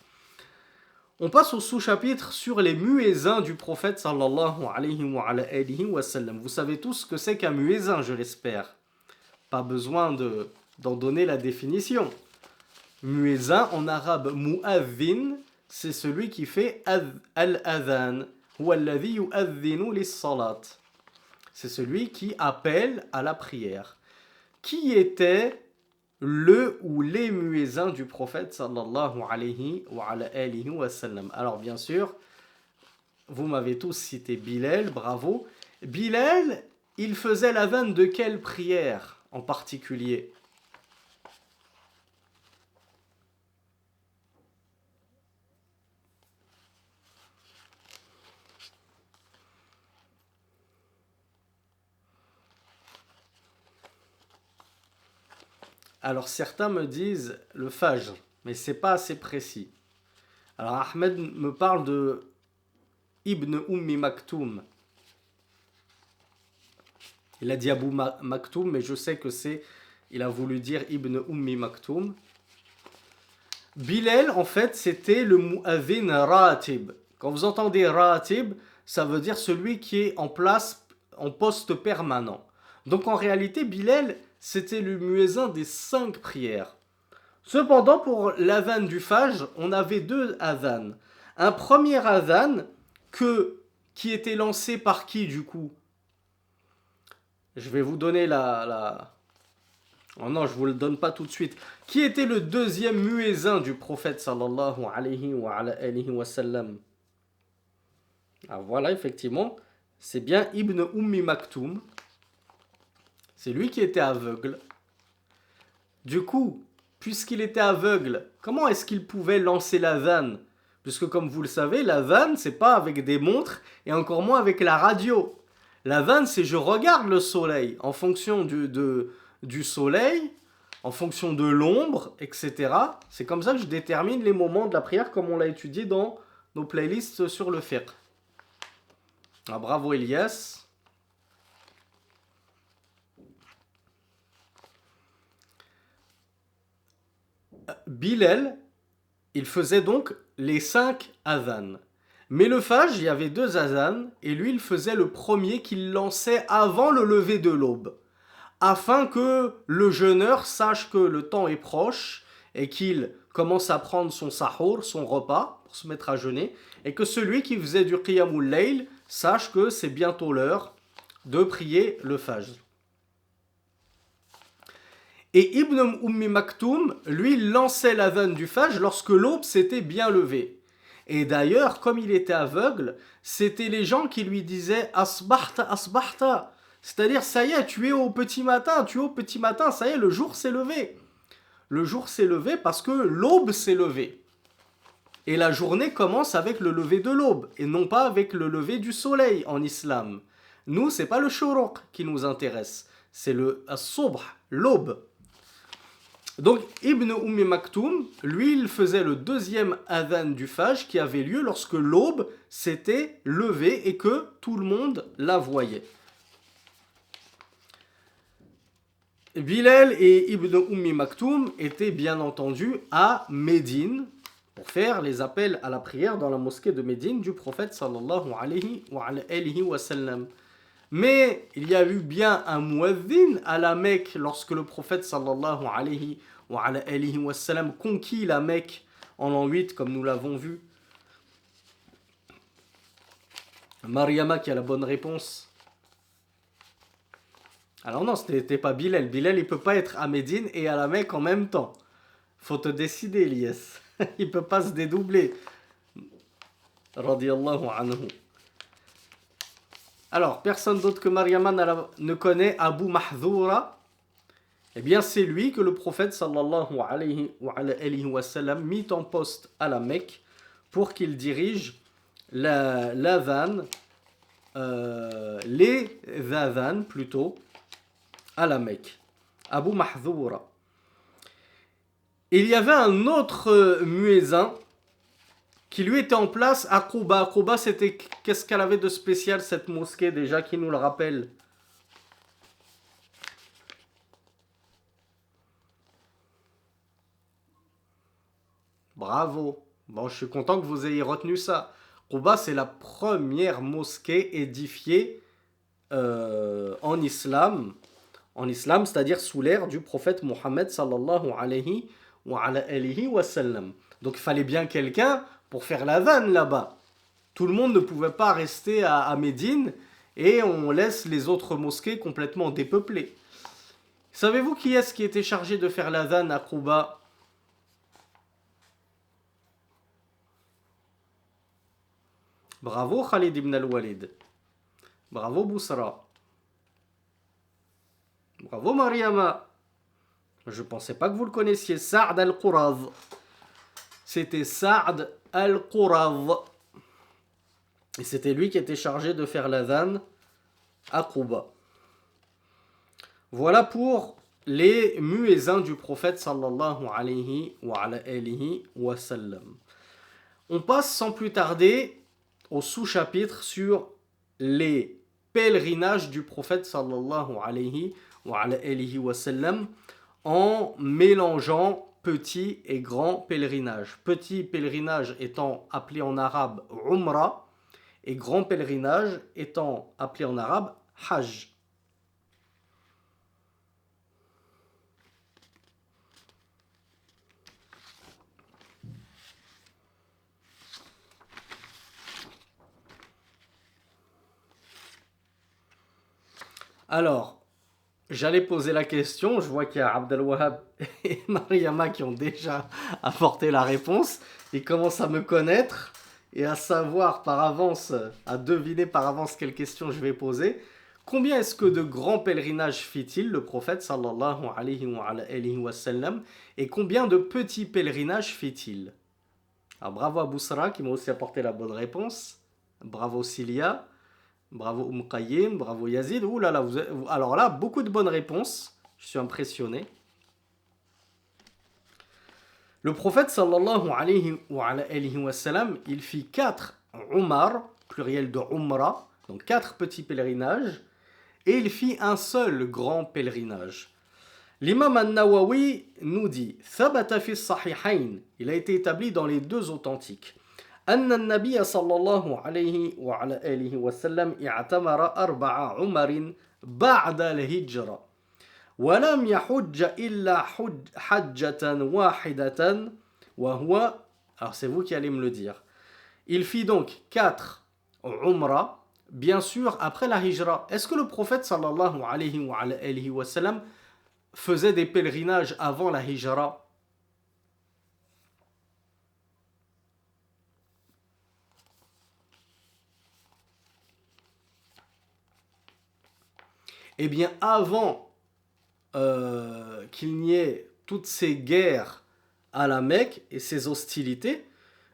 On passe au sous-chapitre sur les muezzins du prophète sallallahu alayhi wa sallam. Vous savez tous ce que c'est qu'un muezzin, je l'espère. Pas besoin d'en donner la définition. Muezzin en arabe, mu'adhin, c'est celui qui fait al-adhan. Huwa alladhi yu'adhinu lis-salat. C'est celui qui appelle à la prière. Qui était le ou les muezzins du prophète sallallahu alayhi wa sallam? Alors bien sûr, vous m'avez tous cité Bilal, bravo. Bilal, il faisait l'adhan de quelle prière en particulier? Alors certains me disent le Fajr, mais c'est pas assez précis. Alors Ahmed me parle de Ibn Maktoum. Il a dit Abu Maktoum, mais je sais que il a voulu dire Ibn Maktoum. Bilal, en fait, c'était le mu'adhin ratib. Quand vous entendez ratib, ça veut dire celui qui est en place, en poste permanent. Donc en réalité, Bilal, c'était le muezzin des 5 prières. Cependant, pour l'adhan du Fajr, on avait 2 adhans. Un premier adhan qui était lancé par qui du coup? Je vais vous donner Oh non, je vous le donne pas tout de suite. Qui était le deuxième muezzin du prophète sallallahu alayhi wa sallam? Ah voilà, effectivement, c'est bien Ibn Maktoum. C'est lui qui était aveugle. Du coup, puisqu'il était aveugle, comment est-ce qu'il pouvait lancer l'adhan? Puisque comme vous le savez, l'adhan, c'est pas avec des montres et encore moins avec la radio. L'adhan, c'est je regarde le soleil en fonction du soleil, en fonction de l'ombre, etc. C'est comme ça que je détermine les moments de la prière comme on l'a étudié dans nos playlists sur le fiqh. Ah, bravo Elias. Bilal, il faisait donc les 5 adhans. Mais le Fajr, il y avait 2 adhans, et lui, il faisait le premier qu'il lançait avant le lever de l'aube, afin que le jeûneur sache que le temps est proche, et qu'il commence à prendre son sahur, son repas, pour se mettre à jeûner, et que celui qui faisait du qiyamul layl sache que c'est bientôt l'heure de prier le Fajr. Et Ibn Maktoum, lui, lançait l'adhan du Fajr lorsque l'aube s'était bien levée. Et d'ailleurs, comme il était aveugle, c'était les gens qui lui disaient « Asbahta, asbahta ». C'est-à-dire, ça y est, tu es au petit matin, ça y est, le jour s'est levé. Le jour s'est levé parce que l'aube s'est levée. Et la journée commence avec le lever de l'aube, et non pas avec le lever du soleil en islam. Nous, c'est pas le shuruq qui nous intéresse, c'est le as-subh, l'aube. Donc Ibn Maktoum, lui, il faisait le deuxième adhan du Fajr qui avait lieu lorsque l'aube s'était levée et que tout le monde la voyait. Bilal et Ibn Maktoum étaient bien entendu à Médine pour faire les appels à la prière dans la mosquée de Médine du prophète sallallahu alayhi wa sallam. Mais il y a eu bien un muaddin à la Mecque lorsque le prophète sallallahu alayhi wa sallam conquit la Mecque en l'an 8 comme nous l'avons vu. Mariama qui a la bonne réponse. Alors non, ce n'était pas Bilal. Bilal, il ne peut pas être à Médine et à la Mecque en même temps. Faut te décider, Elias. Il ne peut pas se dédoubler. Radiyallahu anhu. Alors, personne d'autre que Mariama ne connaît Abu Mahdhoura. Eh bien, c'est lui que le prophète sallallahu alayhi wa sallam mit en poste à la Mecque pour qu'il dirige l'adhan, les adhan plutôt, à la Mecque. Abu Mahdhoura. Il y avait un autre muezzin qui lui était en place à Quba. Quba, c'était qu'est-ce qu'elle avait de spécial cette mosquée déjà qui nous le rappelle? Bravo. Bon, je suis content que vous ayez retenu ça. Quba, c'est la première mosquée édifiée en islam. En islam, c'est-à-dire sous l'ère du prophète Mohammed sallallahu alayhi wa sallam. Donc il fallait bien quelqu'un pour faire l'adhan là-bas. Tout le monde ne pouvait pas rester à Médine et on laisse les autres mosquées complètement dépeuplées. Savez-vous qui est-ce qui était chargé de faire l'adhan à Quba? Bravo Khalid ibn al-Walid. Bravo Bousra. Bravo Mariama. Je ne pensais pas que vous le connaissiez. Sa'd al-Quraz. C'était Sa'd al-Quraz. Et c'était lui qui était chargé de faire l'adhan à Quba. Voilà pour les muezzins du prophète sallallahu alayhi wa alayhi wa sallam. On passe sans plus tarder au sous-chapitre sur les pèlerinages du prophète sallallahu alayhi wa sallam en mélangeant petits et grands pèlerinages. Petit pèlerinage étant appelé en arabe Umrah et grand pèlerinage étant appelé en arabe Hajj. Alors, j'allais poser la question, je vois qu'il y a Abdel Wahab et Mariama qui ont déjà apporté la réponse. Ils commencent à me connaître et à savoir par avance, à deviner par avance quelle question je vais poser. Combien est-ce que de grands pèlerinages fit-il, le prophète sallallahu alayhi wa sallam, et combien de petits pèlerinages fit-il? Alors bravo à Boussra qui m'a aussi apporté la bonne réponse. Bravo Cilia. Bravo Qayyim, bravo Yazid. Ouh là là, alors là, beaucoup de bonnes réponses. Je suis impressionné. Le prophète sallallahu alayhi wa sallam, il fit 4 Umar, pluriel de Umrah, donc 4 petits pèlerinages, et il fit un seul grand pèlerinage. L'imam al-Nawawi nous dit Thabata fi sahihayn, il a été établi dans les deux authentiques. أن النبي صلى الله عليه وعلى آله وسلم اعتمر 4 عمر بعد الهجرة ولم يحج إلا حجة واحدة وهو alors c'est vous qui allez me le dire. Il fit donc 4 umrah, bien sûr après la hijra. Est-ce que le prophète sallallahu alayhi wa sallam faisait des pèlerinages avant la hijra? Eh bien, avant qu'il n'y ait toutes ces guerres à la Mecque et ces hostilités,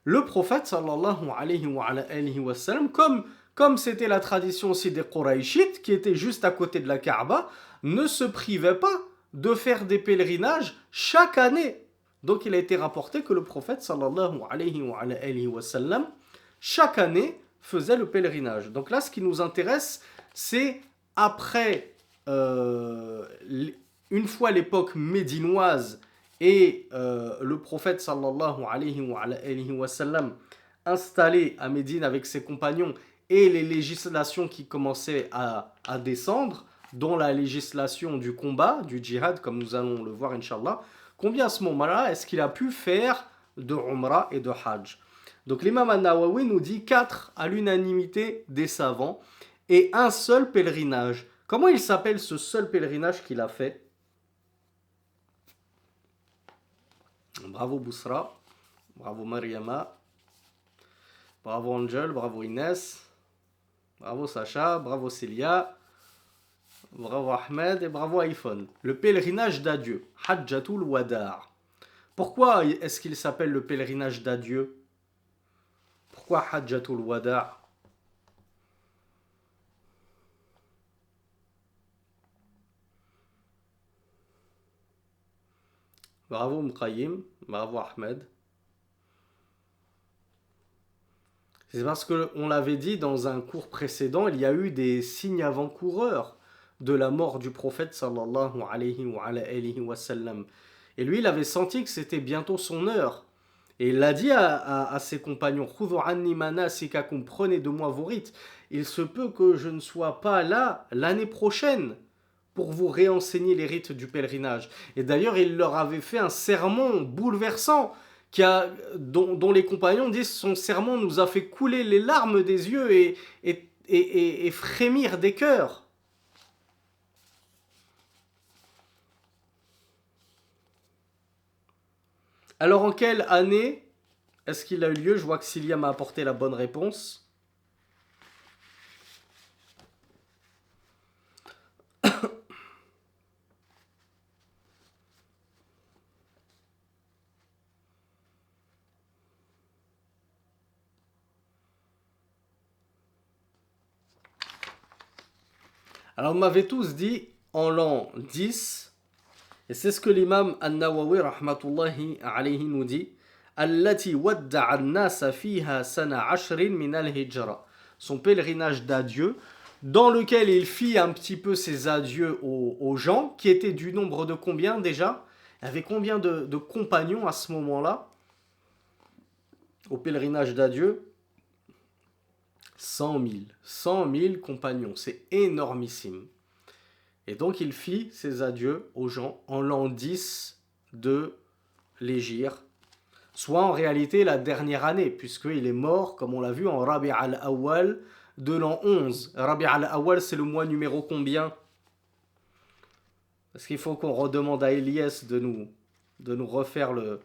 le prophète sallallahu alayhi wa sallam, comme c'était la tradition aussi des Qurayshites qui étaient juste à côté de la Kaaba, ne se privait pas de faire des pèlerinages chaque année. Donc il a été rapporté que le prophète sallallahu alayhi wa sallam, chaque année, faisait le pèlerinage. Donc là, ce qui nous intéresse, c'est après, une fois l'époque médinoise et le prophète sallallahu alayhi wa sallam installé à Médine avec ses compagnons et les législations qui commençaient à descendre, dont la législation du combat, du djihad, comme nous allons le voir, Inch'Allah, combien à ce moment-là est-ce qu'il a pu faire de Umrah et de Hajj? Donc l'imam al-Nawawi nous dit 4 à l'unanimité des savants et un seul pèlerinage. Comment il s'appelle ce seul pèlerinage qu'il a fait? Bravo Boussra, bravo Mariama, bravo Angel, bravo Inès, bravo Sacha, bravo Célia, bravo Ahmed et bravo iPhone. Le pèlerinage d'adieu, Hajjatul Wada'. Pourquoi est-ce qu'il s'appelle le pèlerinage d'adieu? Pourquoi Hajjatul Wada'? Bravo Mqayyim, bravo Ahmed. C'est parce qu'on l'avait dit dans un cours précédent, il y a eu des signes avant-coureurs de la mort du prophète sallallahu alayhi wa sallam. Et lui, il avait senti que c'était bientôt son heure. Et il l'a dit à ses compagnons, Khudhu anni manasikakum, prenez de moi vos rites. Il se peut que je ne sois pas là l'année prochaine pour vous réenseigner les rites du pèlerinage. Et d'ailleurs, il leur avait fait un sermon bouleversant dont les compagnons disent son sermon nous a fait couler les larmes des yeux et frémir des cœurs. Alors en quelle année est-ce qu'il a eu lieu? Je vois que Cilia m'a apporté la bonne réponse. Alors, vous m'avez tous dit en l'an 10 Et c'est ce que l'imam An-Nawawi rahmatullahi alayhi nous dit. Allati wadda'a an-nasa fiha sana 10 min al-hijra. Son pèlerinage d'adieu, dans lequel il fit un petit peu ses adieux aux gens, qui étaient du nombre de combien déjà? Il y avait combien de compagnons à ce moment-là, au pèlerinage d'adieu? 100 000. 100 000 compagnons, c'est énormissime. Et donc il fit ses adieux aux gens en l'an 10 de l'Hégire, soit en réalité la dernière année, puisqu'il est mort, comme on l'a vu, en Rabi' al-Awwal de l'an 11. Rabi' al-Awwal, c'est le mois numéro combien? Parce qu'il faut qu'on redemande à Elias de nous refaire le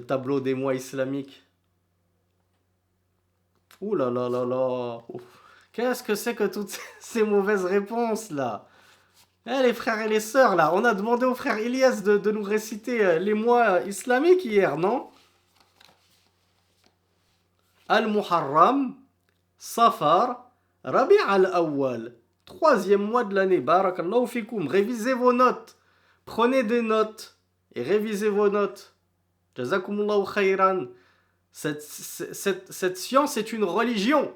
tableau des mois islamiques. Ouh là là là là. Qu'est-ce que c'est que toutes ces mauvaises réponses là? Eh, les frères et les sœurs là, on a demandé au frère Elias de nous réciter les mois islamiques hier, non? Al-Muharram, Safar, Rabi' al-Awwal. Troisième mois de l'année. Barakallahu fikoum. Révisez vos notes. Prenez des notes et révisez vos notes. Jazakumullahu khayran. Cette science est une religion,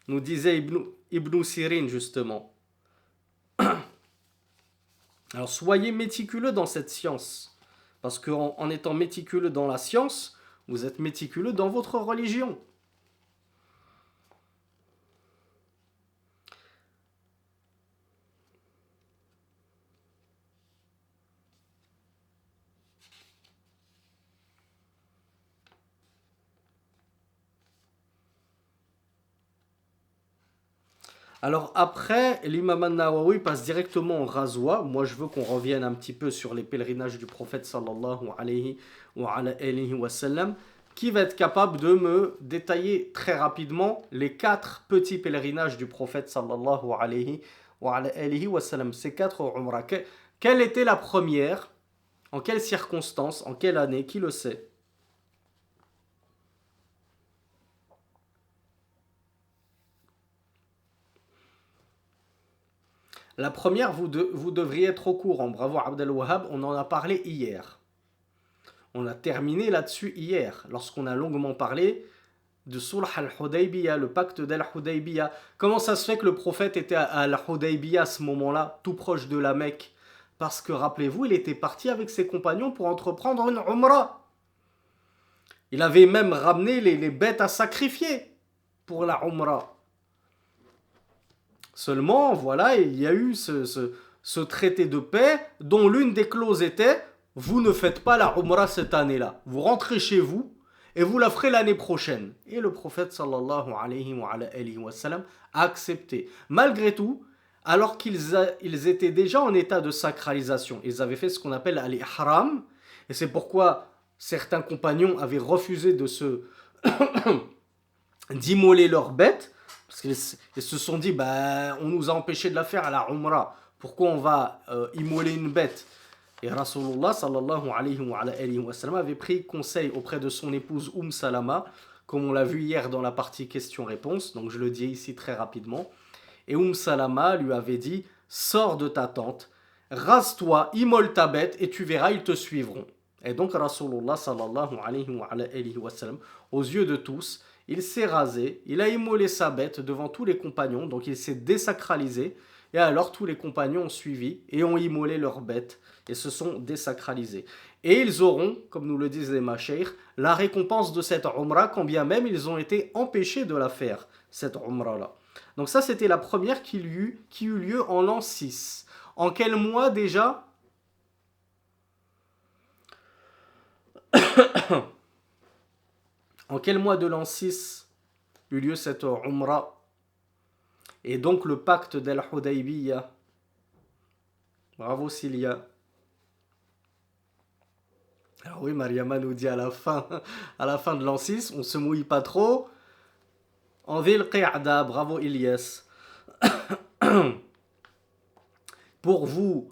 nous disait Ibn Sirin justement. Alors soyez méticuleux dans cette science, parce qu'en étant méticuleux dans la science, vous êtes méticuleux dans votre religion. Alors après, l'imam An-Nawawi passe directement au Ghazwa. Moi, je veux qu'on revienne un petit peu sur les pèlerinages du prophète sallallahu alayhi wa sallam, qui va être capable de me détailler très rapidement les 4 petits pèlerinages du prophète sallallahu alayhi wa sallam. Ces 4 umrah. Quelle était la première? En quelles circonstances? En quelle année? Qui le sait? La première, vous devriez être au courant. Bravo Abdel Wahhab, on en a parlé hier. On a terminé là-dessus hier, lorsqu'on a longuement parlé de Sulh al-Hudaybiyah, le pacte d'al-Hudaybiyah. Comment ça se fait que le prophète était à al-Hudaybiyah à ce moment-là, tout proche de la Mecque? Parce que, rappelez-vous, il était parti avec ses compagnons pour entreprendre une umrah. Il avait même ramené les bêtes à sacrifier pour la umrah. Seulement, voilà, il y a eu ce traité de paix dont l'une des clauses était « Vous ne faites pas la Umrah cette année-là. Vous rentrez chez vous et vous la ferez l'année prochaine. » Et le prophète sallallahu alayhi wa sallam a accepté. Malgré tout, alors qu'ils étaient déjà en état de sacralisation, ils avaient fait ce qu'on appelle al-ihram, et c'est pourquoi certains compagnons avaient refusé d'immoler leurs bêtes, parce qu'ils se sont dit, on nous a empêché de la faire à la Umrah. Pourquoi on va immoler une bête? Et Rasulullah sallallahu alayhi wa sallam avait pris conseil auprès de son épouse Salama, comme on l'a vu hier dans la partie questions-réponses, donc je le dis ici très rapidement. Et Salama lui avait dit, sors de ta tente, rase-toi, immole ta bête et tu verras, ils te suivront. Et donc Rasulullah sallallahu alayhi wa sallam, aux yeux de tous, il s'est rasé, il a immolé sa bête devant tous les compagnons, donc il s'est désacralisé, et alors tous les compagnons ont suivi et ont immolé leur bête et se sont désacralisés. Et ils auront, comme nous le disent les mashaykh, la récompense de cette umrah, quand bien même ils ont été empêchés de la faire, cette umrah-là. Donc ça, c'était la première qui eut lieu en l'an 6. En quel mois déjà? En quel mois de l'an 6 eut lieu cette umrah? Et donc le pacte d'Al-Hudaybiyah. Bravo Cilia. Alors oui, Mariama nous dit à la fin de l'an 6, on se mouille pas trop. En Dhil Qa'da, bravo Ilyas. Pour vous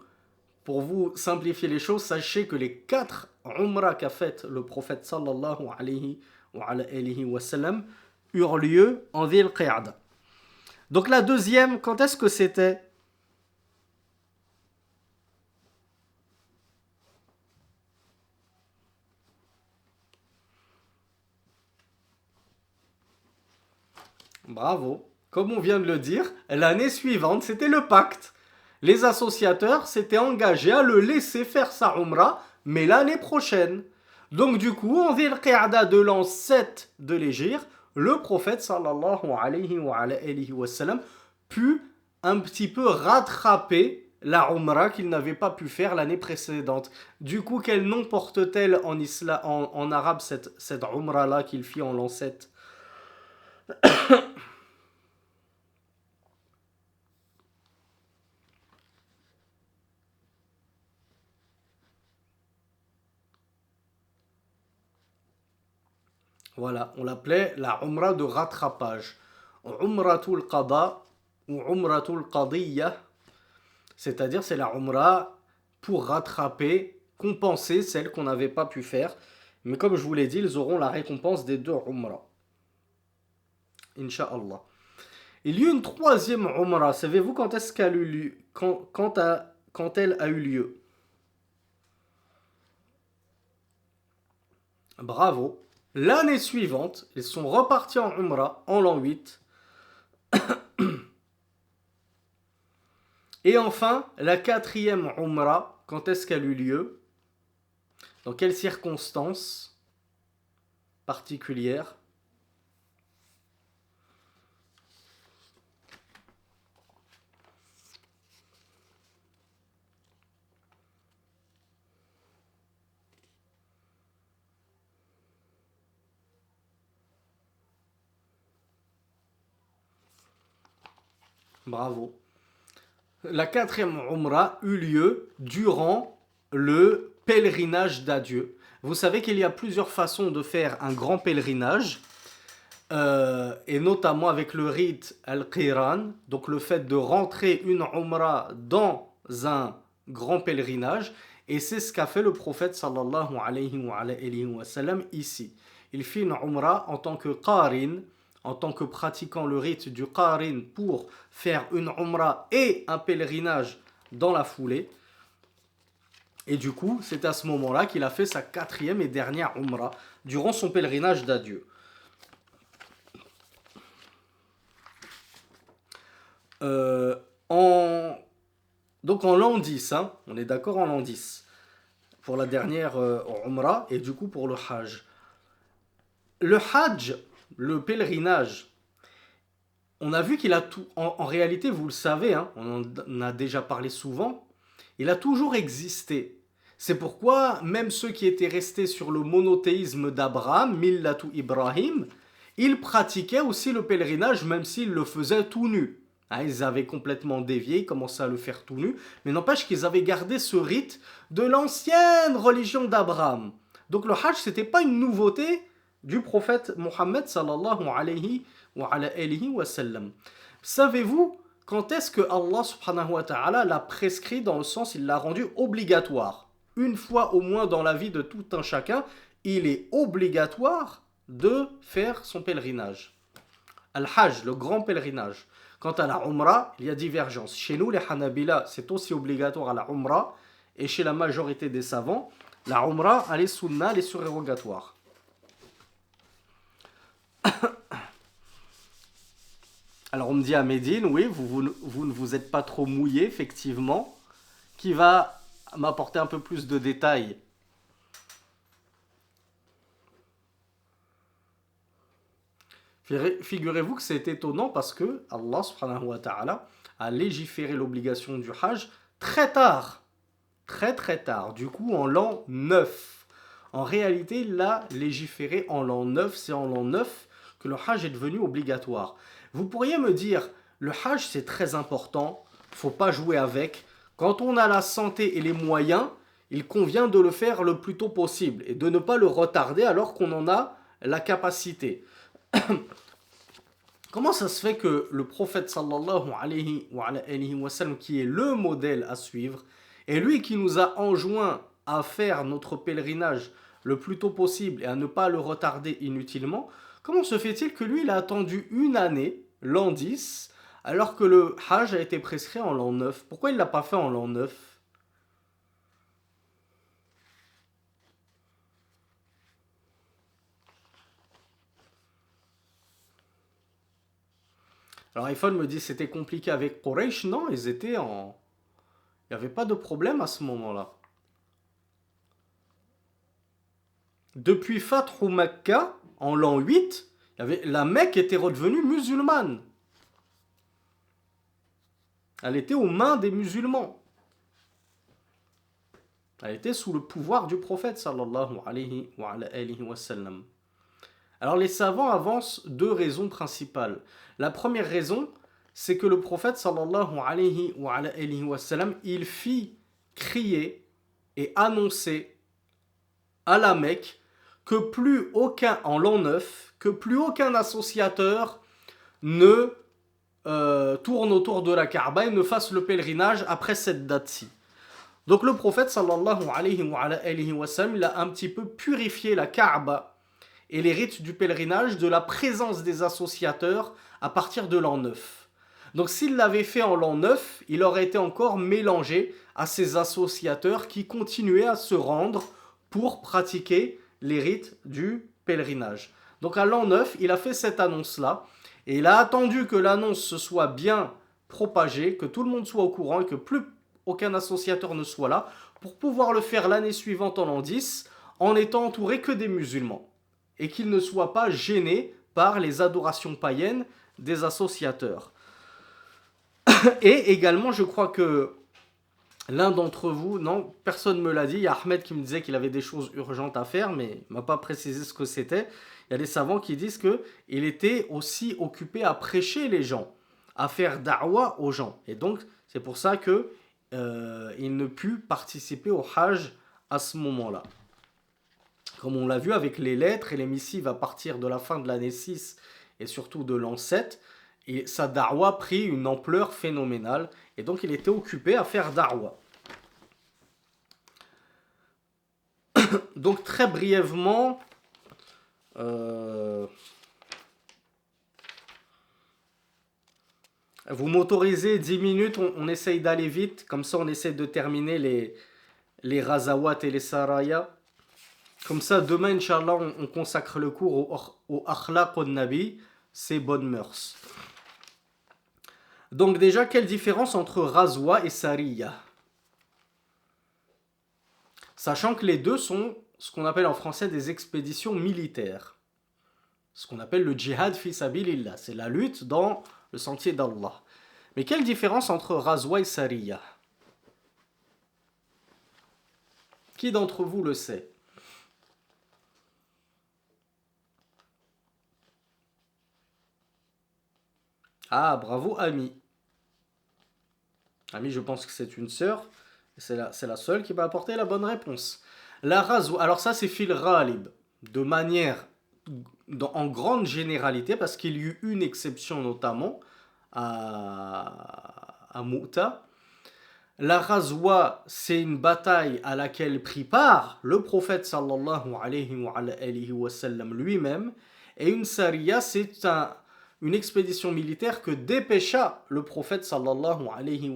simplifier les choses, sachez que les 4 umrah qu'a fait le prophète sallallahu alayhi wa sallam eurent lieu en Dhil Qa'da. Donc la deuxième, quand est-ce que c'était? Bravo. Comme on vient de le dire, l'année suivante, c'était le pacte. Les associateurs s'étaient engagés à le laisser faire sa Umrah, mais l'année prochaine. Donc du coup, en Dhil Qa'da de l'an 7 de l'Hégire, le prophète sallallahu alayhi wa sallam put un petit peu rattraper la Umrah qu'il n'avait pas pu faire l'année précédente. Du coup, quel nom porte-t-elle en arabe cette Umrah-là qu'il fit en l'an 7? Voilà, on l'appelait la Umrah de rattrapage. Umratul Qada ou Umratul Qadiyya, c'est-à-dire c'est la Umrah pour rattraper, compenser celle qu'on n'avait pas pu faire. Mais comme je vous l'ai dit, ils auront la récompense des deux Umrah. Inch'Allah. Il y a une troisième Umrah. Savez-vous quand est-ce qu'elle a eu lieu, quand elle a eu lieu? Bravo. L'année suivante, ils sont repartis en Umrah en l'an 8. Et enfin, la quatrième Umrah, quand est-ce qu'elle a eu lieu? Dans quelles circonstances particulières? Bravo. La quatrième Umrah eut lieu durant le pèlerinage d'adieu. Vous savez qu'il y a plusieurs façons de faire un grand pèlerinage, et notamment avec le rite al-Qiran, donc le fait de rentrer une Umrah dans un grand pèlerinage, et c'est ce qu'a fait le prophète sallallahu alayhi wa sallam ici. Il fit une Umrah en tant que Qarin, en tant que pratiquant le rite du Qarin pour faire une Umrah et un pèlerinage dans la foulée. Et du coup, c'est à ce moment-là qu'il a fait sa quatrième et dernière Umrah durant son pèlerinage d'adieu. Euh, en... Donc en l'an 10, hein, on est d'accord en l'an 10, pour la dernière Umrah et du coup pour le Hajj. Le Hajj, le pèlerinage, on a vu qu'il a tout. En réalité, vous le savez, hein, on en a déjà parlé souvent, il a toujours existé. C'est pourquoi même ceux qui étaient restés sur le monothéisme d'Abraham, Millatu Ibrahim, ils pratiquaient aussi le pèlerinage même s'ils le faisaient tout nu. Hein, ils avaient complètement dévié, ils commençaient à le faire tout nu, mais n'empêche qu'ils avaient gardé ce rite de l'ancienne religion d'Abraham. Donc le Hajj, c'était pas une nouveauté du prophète Mohammed sallallahu alayhi wa sallam. Savez-vous quand est-ce que Allah subhanahu wa ta'ala l'a prescrit, dans le sens il l'a rendu obligatoire? Une fois au moins dans la vie de tout un chacun, il est obligatoire de faire son pèlerinage. Al-Hajj, le grand pèlerinage. Quant à la Umrah, il y a divergence. Chez nous, les Hanabila, c'est aussi obligatoire à la Umrah. Et chez la majorité des savants, la Umrah, elle est sunnah, elle est surérogatoire. Alors on me dit à Médine, oui, vous ne vous êtes pas trop mouillé, effectivement, qui va m'apporter un peu plus de détails. Figurez-vous que c'est étonnant parce que Allah subhanahu wa ta'ala a légiféré l'obligation du Hajj très tard. Très très tard. Du coup, en l'an 9. En réalité, il l'a légiféré en l'an 9. C'est en l'an 9 que le Hajj est devenu obligatoire. Vous pourriez me dire, le Hajj c'est très important, faut pas jouer avec. Quand on a la santé et les moyens, il convient de le faire le plus tôt possible et de ne pas le retarder alors qu'on en a la capacité. Comment ça se fait que le prophète sallallahu alayhi wa sallam, qui est le modèle à suivre, et lui qui nous a enjoint à faire notre pèlerinage le plus tôt possible et à ne pas le retarder inutilement, comment se fait-il que lui il a attendu une année, l'an 10, alors que le Hajj a été prescrit en l'an 9? Pourquoi il ne l'a pas fait en l'an 9? Alors iPhone me dit c'était compliqué avec Quraysh. Non, ils étaient en... Il n'y avait pas de problème à ce moment-là. Depuis Fathu Mecca, en l'an 8, la Mecque était redevenue musulmane. Elle était aux mains des musulmans. Elle était sous le pouvoir du prophète sallallahu alayhi wa sallam. Alors les savants avancent deux raisons principales. La première raison, c'est que le prophète sallallahu alayhi wa sallam, il fit crier et annoncer à la Mecque que plus aucun, en l'an 9, que plus aucun associateur ne tourne autour de la Kaaba et ne fasse le pèlerinage après cette date-ci. Donc le prophète sallallahu alayhi wa sallam, il a un petit peu purifié la Kaaba et les rites du pèlerinage de la présence des associateurs à partir de l'an 9. Donc s'il l'avait fait en l'an 9, il aurait été encore mélangé à ces associateurs qui continuaient à se rendre pour pratiquer les rites du pèlerinage. Donc à l'an 9, il a fait cette annonce-là et il a attendu que l'annonce se soit bien propagée, que tout le monde soit au courant et que plus aucun associateur ne soit là pour pouvoir le faire l'année suivante en l'an 10 en étant entouré que des musulmans et qu'il ne soit pas gêné par les adorations païennes des associateurs. Et également, je crois que l'un d'entre vous, non, personne ne me l'a dit, il y a Ahmed qui me disait qu'il avait des choses urgentes à faire, mais il ne m'a pas précisé ce que c'était. Il y a des savants qui disent qu'il était aussi occupé à prêcher les gens, à faire da'wa aux gens. Et donc, c'est pour ça qu'il ne put participer au Hajj à ce moment-là. Comme on l'a vu avec les lettres et les missives à partir de la fin de l'année 6 et surtout de l'an 7, et sa da'wa prit une ampleur phénoménale et donc il était occupé à faire da'wa. Donc très brièvement, vous m'autorisez 10 minutes, on essaye d'aller vite, comme ça on essaie de terminer les razawat et les saraya. Comme ça demain, Inch'Allah, on consacre le cours au akhlaq al-nabi, ses bonnes mœurs. Donc déjà, quelle différence entre Razwa et Sariya? Sachant que les deux sont ce qu'on appelle en français des expéditions militaires. Ce qu'on appelle le djihad fi sabilillah. C'est la lutte dans le sentier d'Allah. Mais quelle différence entre Razwa et Sariya? Qui d'entre vous le sait? Ah, bravo, Ami. Ami, je pense que c'est une sœur. C'est la seule qui va apporter la bonne réponse. La razwa, alors ça c'est fil ghalib, de manière, en grande généralité, parce qu'il y eut une exception notamment à Mu'ta. La razwa, c'est une bataille à laquelle prit part le prophète sallallahu alayhi wa sallam lui-même. Et une sariya, c'est une expédition militaire que dépêcha le prophète sallallahu alayhi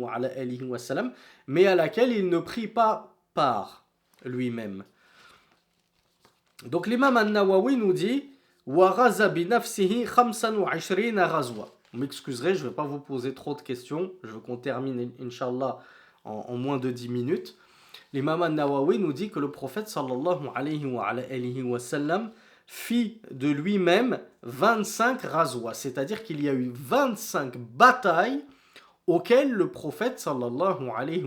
wa sallam, mais à laquelle il ne prit pas part lui-même. Donc l'imam al-Nawawi nous dit wa ghaza bi nafsihi 25 ghazwa. Vous m'excuserez, je ne vais pas vous poser trop de questions, je veux qu'on termine Inch'Allah en moins de 10 minutes. L'imam al-Nawawi nous dit que le prophète sallallahu alayhi wa sallam fit de lui-même 25 razwa, c'est-à-dire qu'il y a eu 25 batailles auxquelles le prophète sallallahu alayhi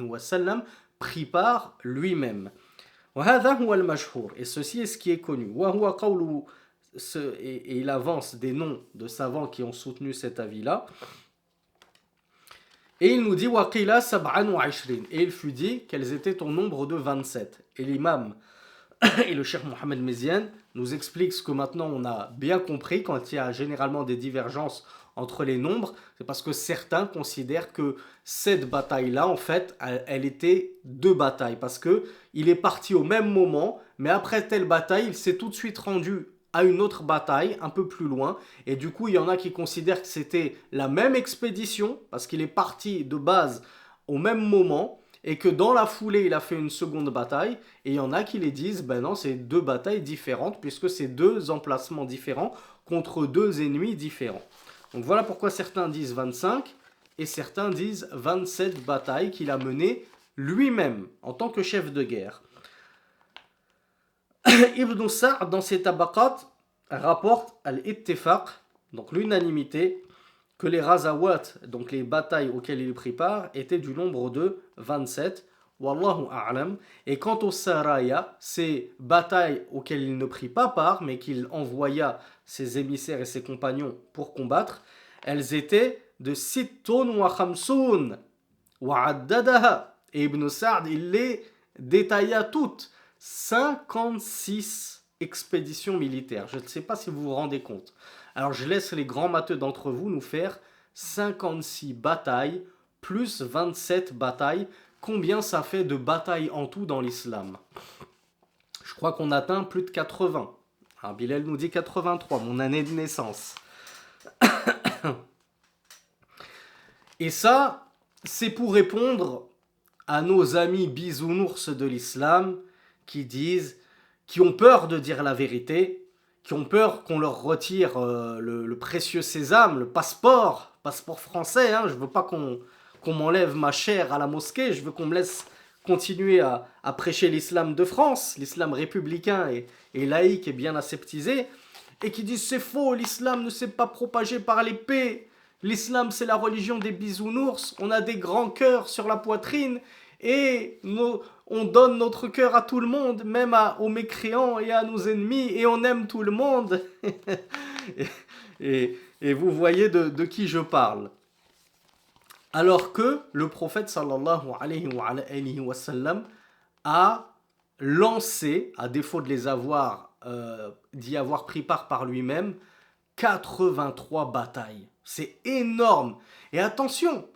wa sallam prit part lui-même. Et ceci est ce qui est connu. Et il avance des noms de savants qui ont soutenu cet avis-là. Et il nous dit et il fut dit qu'elles étaient au nombre de 27. Et l'imam et le cheikh Mohamed Méziane nous explique ce que maintenant on a bien compris quand il y a généralement des divergences entre les nombres. C'est parce que certains considèrent que cette bataille-là, en fait, elle était deux batailles. Parce qu'il est parti au même moment, mais après telle bataille, il s'est tout de suite rendu à une autre bataille, un peu plus loin. Et du coup, il y en a qui considèrent que c'était la même expédition, parce qu'il est parti de base au même moment, et que dans la foulée, il a fait une seconde bataille. Et il y en a qui les disent, ben non, c'est deux batailles différentes, puisque c'est deux emplacements différents contre deux ennemis différents. Donc voilà pourquoi certains disent 25 et certains disent 27 batailles qu'il a menées lui-même en tant que chef de guerre. Ibn Sa'd dans ses tabaqat rapporte al-ittifaq, donc l'unanimité, que les razawat, donc les batailles auxquelles il prit part, étaient du nombre de 27. Wallahu a'lam. Et quant aux saraya, ces batailles auxquelles il ne prit pas part, mais qu'il envoya ses émissaires et ses compagnons pour combattre, elles étaient de sittun wa khamsoun wa addadaha. Et Ibn Sa'd, il les détailla toutes. 56 expéditions militaires. Je ne sais pas si vous vous rendez compte. Alors je laisse les grands matheux d'entre vous nous faire 56 batailles plus 27 batailles. Combien ça fait de batailles en tout dans l'islam? Je crois qu'on atteint plus de 80. Alors Bilal nous dit 83, mon année de naissance. Et ça, c'est pour répondre à nos amis bisounours de l'islam qui ont peur de dire la vérité, qui ont peur qu'on leur retire le précieux sésame, le passeport français. Hein. Je ne veux pas qu'on m'enlève ma chair à la mosquée, je veux qu'on me laisse continuer à prêcher l'islam de France, l'islam républicain et laïque et bien aseptisé, et qui disent c'est faux, l'islam ne s'est pas propagé par l'épée, l'islam c'est la religion des bisounours, on a des grands cœurs sur la poitrine, et on donne notre cœur à tout le monde, même aux mécréants et à nos ennemis, et on aime tout le monde. et vous voyez de qui je parle. Alors que le prophète sallallahu alayhi wa sallam a lancé, à défaut de d'y avoir pris part par lui-même, 83 batailles. C'est énorme. Et attention,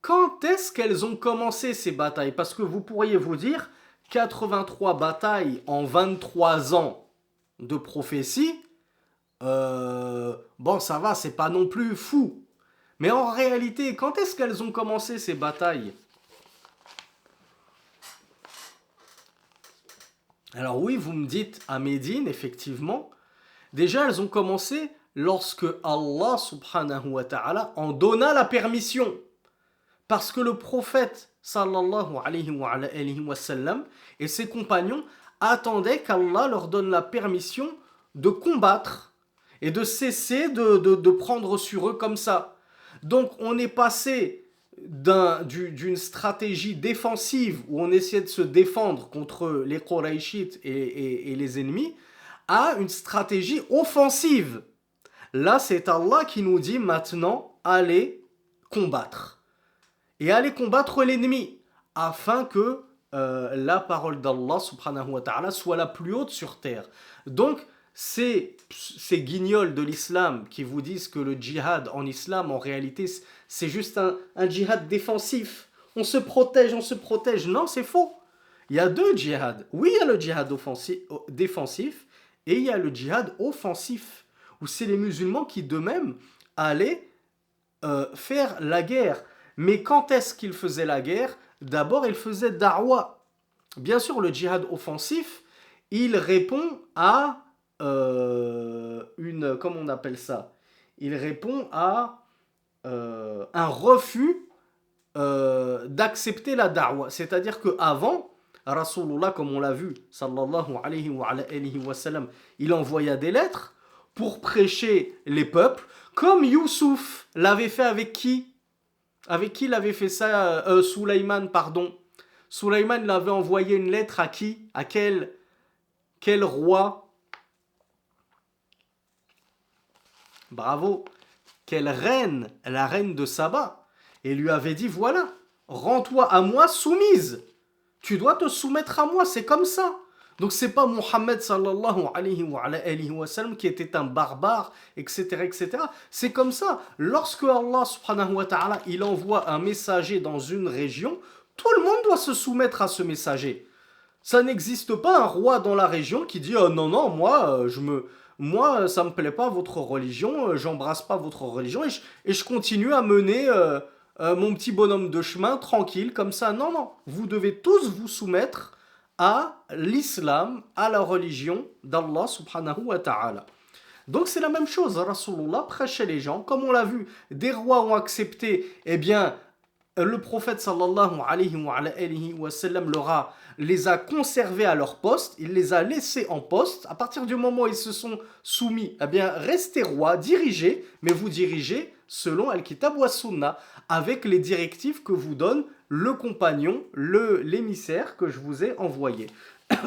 quand est-ce qu'elles ont commencé ces batailles? Parce que vous pourriez vous dire, 83 batailles en 23 ans de prophétie, bon ça va, c'est pas non plus fou. Mais en réalité, quand est-ce qu'elles ont commencé ces batailles? Alors oui, vous me dites à Médine, effectivement, déjà elles ont commencé lorsque Allah subhanahu wa ta'ala en donna la permission. Parce que le prophète sallallahu alayhi wa sallam et ses compagnons attendaient qu'Allah leur donne la permission de combattre et de cesser de prendre sur eux comme ça. Donc on est passé d'une stratégie défensive où on essayait de se défendre contre les Qurayshites et les ennemis à une stratégie offensive. Là c'est Allah qui nous dit maintenant allez combattre. Et aller combattre l'ennemi, afin que la parole d'Allah subhanahu wa ta'ala soit la plus haute sur terre. Donc, ces guignols de l'islam qui vous disent que le djihad en islam, en réalité, c'est juste un djihad défensif. On se protège. Non, c'est faux. Il y a deux djihad. Oui, il y a le djihad défensif et il y a le djihad offensif, où c'est les musulmans qui d'eux-mêmes allaient faire la guerre. Mais quand est-ce qu'ils faisaient la guerre? D'abord, ils faisaient da'wa. Bien sûr, le djihad offensif, il répond à comment on appelle ça? Il répond à un refus d'accepter la da'wa. C'est-à-dire qu'avant, Rasulullah, comme on l'a vu, sallallahu alayhi wa sallam, il envoya des lettres pour prêcher les peuples, comme Youssouf l'avait fait avec qui? Avec qui il avait fait ça? Sulayman, pardon. Sulayman l'avait envoyé une lettre à qui? À quel roi? Bravo. Quelle reine? La reine de Saba. Et lui avait dit, voilà, rends-toi à moi soumise. Tu dois te soumettre à moi, c'est comme ça. Donc c'est pas Mohammed sallallahu alayhi wa sallam qui était un barbare, etc., etc. C'est comme ça. Lorsque Allah subhanahu wa ta'ala, il envoie un messager dans une région, tout le monde doit se soumettre à ce messager. Ça n'existe pas un roi dans la région qui dit non, moi, ça me plaît pas votre religion, j'embrasse pas votre religion et je continue à mener mon petit bonhomme de chemin tranquille comme ça. Non, vous devez tous vous soumettre à l'islam, à la religion d'Allah subhanahu wa ta'ala. Donc c'est la même chose, Rasulullah prêchait les gens, comme on l'a vu, des rois ont accepté, eh bien, le prophète sallallahu alayhi wa sallam les a conservés à leur poste, il les a laissés en poste. À partir du moment où ils se sont soumis, eh bien, restez rois, dirigez, mais vous dirigez selon Al-Kitab wa Sunnah, avec les directives que vous donne le compagnon, l'émissaire que je vous ai envoyé.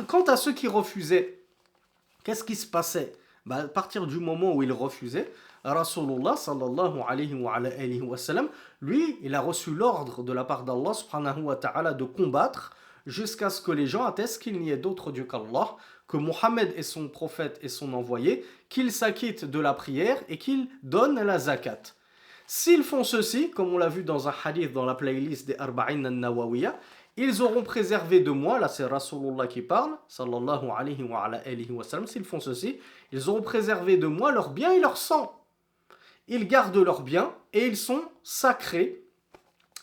Quant à ceux qui refusaient, qu'est-ce qui se passait? À partir du moment où ils refusaient, Rasulullah sallallahu alayhi wa sallam, lui, il a reçu l'ordre de la part d'Allah subhanahu wa ta'ala de combattre jusqu'à ce que les gens attestent qu'il n'y ait d'autre Dieu qu'Allah, que Mohammed est son prophète et son envoyé, qu'il s'acquitte de la prière et qu'il donne la zakat. S'ils font ceci, comme on l'a vu dans un hadith dans la playlist des Arba'in al-Nawawiyya, ils auront préservé de moi, là c'est Rasulullah qui parle, sallallahu alayhi wa sallam, s'ils font ceci, ils auront préservé de moi leur bien et leur sang. Ils gardent leurs biens et ils sont sacrés,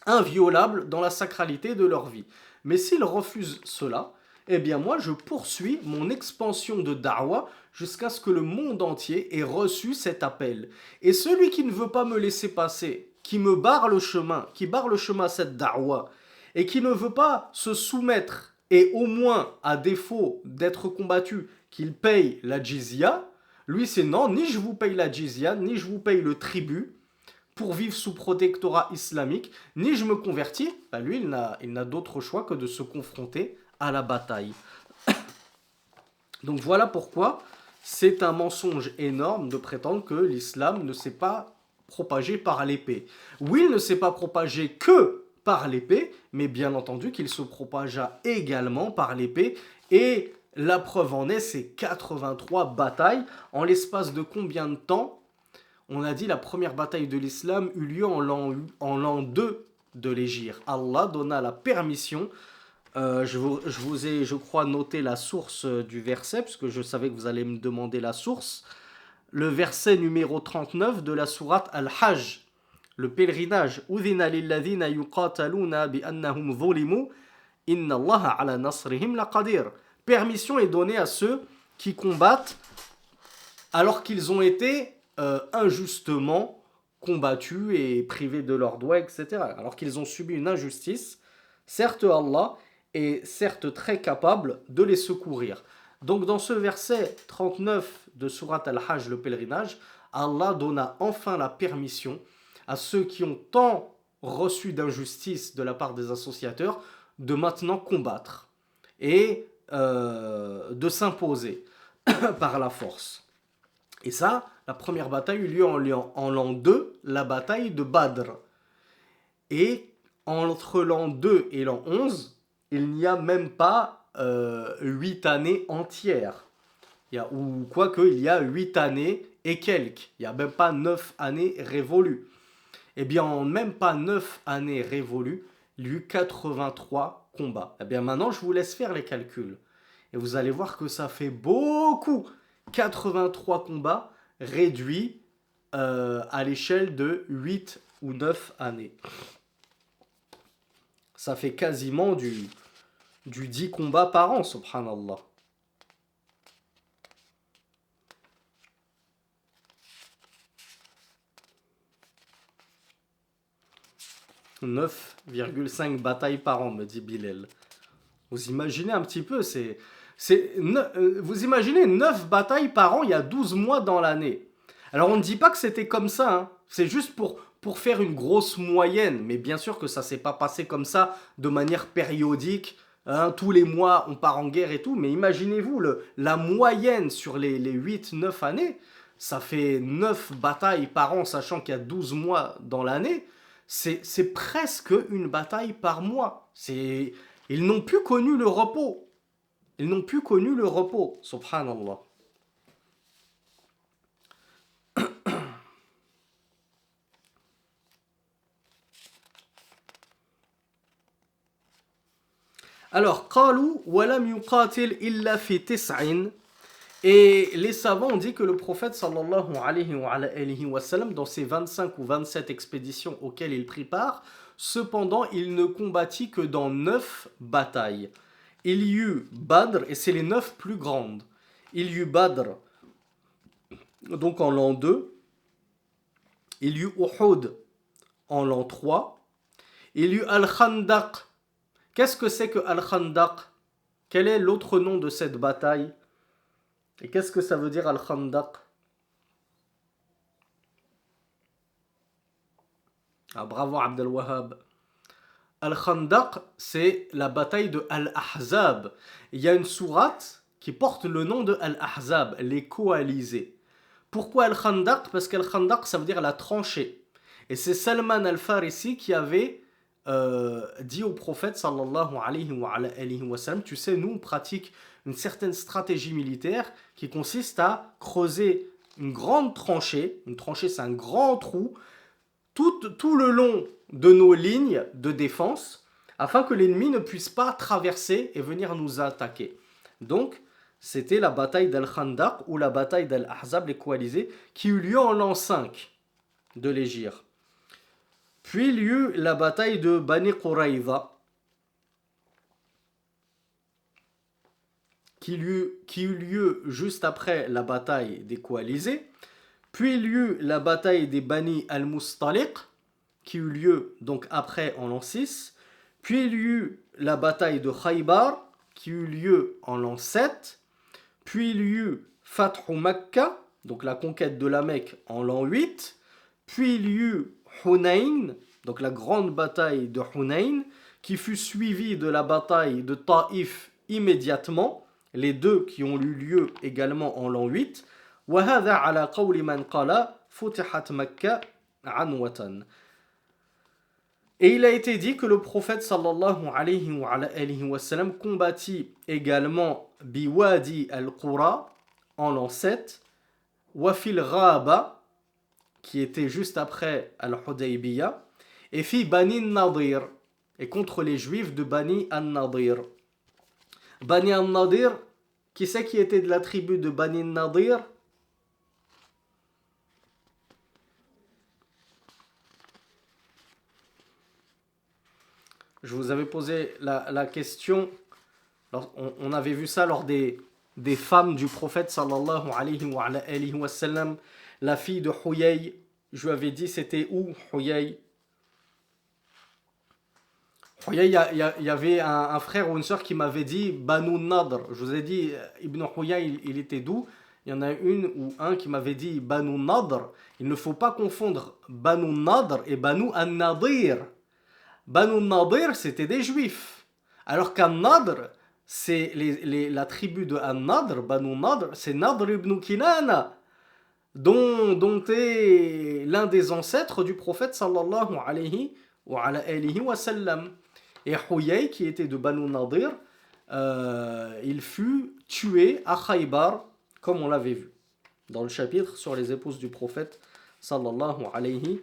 inviolables dans la sacralité de leur vie. Mais s'ils refusent cela, eh bien moi je poursuis mon expansion de da'wah jusqu'à ce que le monde entier ait reçu cet appel. Et celui qui ne veut pas me laisser passer, qui me barre le chemin, qui barre le chemin à cette da'wah, et qui ne veut pas se soumettre, et au moins, à défaut d'être combattu, qu'il paye la jizya, lui c'est non, ni je vous paye la jizya, ni je vous paye le tribut, pour vivre sous protectorat islamique, ni je me convertis, lui il n'a d'autre choix que de se confronter à la bataille. Donc voilà pourquoi c'est un mensonge énorme de prétendre que l'islam ne s'est pas propagé par l'épée. Oui, il ne s'est pas propagé que par l'épée, mais bien entendu qu'il se propagea également par l'épée, et la preuve en est ces 83 batailles. En l'espace de combien de temps? On a dit la première bataille de l'islam eut lieu en l'an 2 de l'Hégire. Allah donna la permission. Je vous ai, je crois, noté la source du verset, parce que je savais que vous allez me demander la source. Le verset numéro 39 de la sourate Al-Hajj, le pèlerinage. Udhina lilladhina yuqataluna bi annahum zulimu, inna Allaha ala nasrihim laqadir. Permission est donnée à ceux qui combattent alors qu'ils ont été injustement combattus et privés de leurs droits, etc. Alors qu'ils ont subi une injustice, certes Allah est certes très capable de les secourir. Donc dans ce verset 39 de Sourate Al-Hajj, le pèlerinage, Allah donna enfin la permission à ceux qui ont tant reçu d'injustice de la part des associateurs de maintenant combattre et de s'imposer par la force. Et ça, la première bataille eut lieu en l'an 2, la bataille de Badr. Et entre l'an 2 et l'an 11, il n'y a même pas 8 années entières. Ou quoique, il y a 8 années et quelques. Il n'y a même pas 9 années révolues. Eh bien, en même pas 9 années révolues, il y eut 83 combats. Eh bien, maintenant, je vous laisse faire les calculs. Et vous allez voir que ça fait beaucoup. 83 combats réduits à l'échelle de 8 ou 9 années. Ça fait quasiment du 10 combats par an, subhanallah. « 9,5 batailles par an », me dit Bilal. Vous imaginez un petit peu, vous imaginez 9 batailles par an, il y a 12 mois dans l'année. Alors on ne dit pas que c'était comme ça, hein. C'est juste pour faire une grosse moyenne. Mais bien sûr que ça ne s'est pas passé comme ça de manière périodique. Hein. Tous les mois on part en guerre et tout. Mais imaginez-vous, la moyenne sur les 8-9 années, ça fait 9 batailles par an, sachant qu'il y a 12 mois dans l'année. C'est presque une bataille par mois. Ils n'ont plus connu le repos. Ils n'ont plus connu le repos, subhanallah. Alors, قالوا ولم يقاتل إلا في تسع. Et les savants ont dit que le prophète sallallahu alayhi wa sallam, dans ses 25 ou 27 expéditions auxquelles il prit part, cependant, il ne combattit que dans 9 batailles. Il y eut Badr, et c'est les 9 plus grandes. Il y eut Badr, donc en l'an 2. Il y eut Uhud en l'an 3. Il y eut Al-Khandaq. Qu'est-ce que c'est que Al-Khandaq? Quel est l'autre nom de cette bataille? Et qu'est-ce que ça veut dire Al-Khandaq? Ah, bravo Abdel Wahhab. Al-Khandaq, c'est la bataille de Al-Ahzab. Il y a une sourate qui porte le nom de Al-Ahzab, les coalisés. Pourquoi Al-Khandaq? Parce qu'Al-Khandaq, ça veut dire la tranchée. Et c'est Salman al-Farisi qui avait dit au prophète sallallahu alayhi wa sallam, tu sais, nous on pratique une certaine stratégie militaire qui consiste à creuser une grande tranchée. Une tranchée, c'est un grand trou tout le long de nos lignes de défense afin que l'ennemi ne puisse pas traverser et venir nous attaquer. Donc, c'était la bataille d'Al-Khandaq ou la bataille d'Al-Ahzab, les coalisés, qui eut lieu en l'an 5 de l'Hégire. Puis il y eut la bataille de Bani Quraïza, qui eut lieu juste après la bataille des coalisés. Puis il y eut la bataille des Bani al-Mustaliq, qui eut lieu donc après en l'an 6. Puis il y eut la bataille de Khaybar, qui eut lieu en l'an 7. Puis il y eut Fathu Makkah, donc la conquête de la Mecque en l'an 8. Puis il y eut Hunayn, donc la grande bataille de Hunayn, qui fut suivie de la bataille de Taïf immédiatement, les deux qui ont eu lieu également en l'an 8. وهذا على قول من قال فتحت مكة عنوة. Et il a été dit que le prophète sallallahu alayhi wa sallam combattit également Biwadi al-Qura en l'an 7, Wafil Ghaba, qui était juste après al-Hudaybiyah, et fit Bani al-Nadir, et contre les juifs de Bani al-Nadir. Bani al-Nadir, qui c'est qui était de la tribu de Bani al-Nadir? Je vous avais posé la question, on avait vu ça lors des femmes du prophète sallallahu alayhi wa sallam, la fille de Huyay, je lui avais dit c'était où Huyay? Huyay, il y avait un frère ou une soeur qui m'avait dit Banu Nadr. Je vous ai dit Ibn Huyay, il était d'où? Il y en a une ou un qui m'avait dit Banu Nadr. Il ne faut pas confondre Banu Nadr et Banu An-Nadir. Banu Nadir, c'était des juifs. Alors qu'An-Nadr, c'est la tribu de An-Nadr, Banu Nadr, c'est Nadr ibn Kinana, dont est l'un des ancêtres du prophète sallallahu alayhi wa sallam. Et Huyay, qui était de Banu Nadir, il fut tué à Khaybar, comme on l'avait vu dans le chapitre sur les épouses du prophète sallallahu alayhi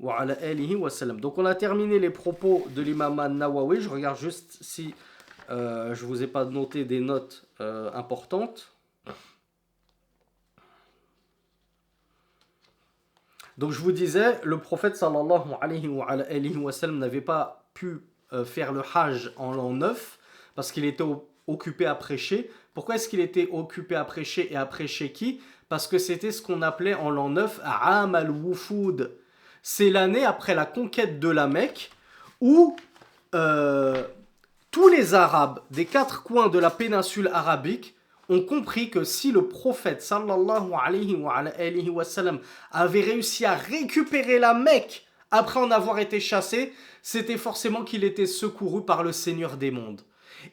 wa sallam. Donc on a terminé les propos de l'imam An-Nawawi. Je regarde juste si je vous ai pas noté des notes importantes. Donc je vous disais, le prophète sallallahu alayhi wa sallam n'avait pas pu faire le hajj en l'an 9 parce qu'il était occupé à prêcher. Pourquoi est-ce qu'il était occupé à prêcher et à prêcher qui? Parce que c'était ce qu'on appelait en l'an 9 Aam al-Wufud. C'est l'année après la conquête de la Mecque où tous les Arabes des quatre coins de la péninsule arabique ont compris que si le prophète sallallahu alayhi wa sallam avait réussi à récupérer la Mecque après en avoir été chassé, c'était forcément qu'il était secouru par le Seigneur des mondes.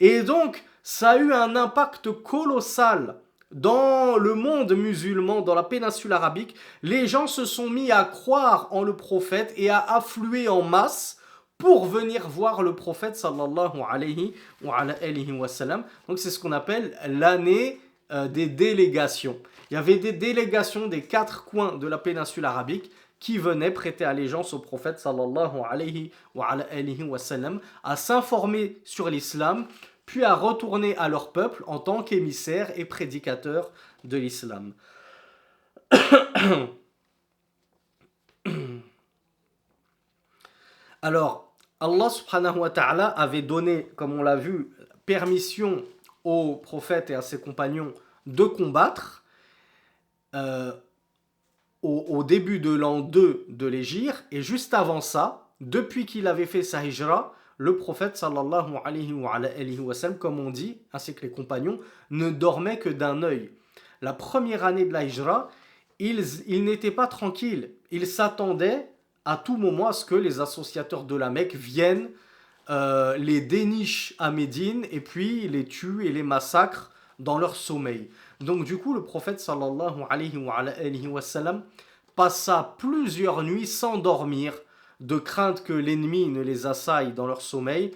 Et donc, ça a eu un impact colossal dans le monde musulman, dans la péninsule arabique. Les gens se sont mis à croire en le prophète et à affluer en masse pour venir voir le prophète sallallahu alayhi wa sallam. Donc c'est ce qu'on appelle l'année des délégations. Il y avait des délégations des quatre coins de la péninsule arabique qui venaient prêter allégeance au prophète sallallahu alayhi wa sallam, à s'informer sur l'islam, puis à retourner à leur peuple en tant qu'émissaires et prédicateurs de l'islam. Alors, Allah subhanahu wa ta'ala avait donné, comme on l'a vu, permission aux prophètes et à ses compagnons de combattre au début de l'an 2 de l'Hégire, et juste avant ça, depuis qu'il avait fait sa hijra, le prophète sallallahu alayhi wa sallam, comme on dit, ainsi que les compagnons, ne dormait que d'un œil. La première année de la hijra, il n'était pas tranquille. Il s'attendait à tout moment à ce que les associateurs de la Mecque viennent, les dénichent à Médine et puis les tuent et les massacrent dans leur sommeil. Donc du coup, le prophète sallallahu alayhi wa sallam passa plusieurs nuits sans dormir, de crainte que l'ennemi ne les assaille dans leur sommeil.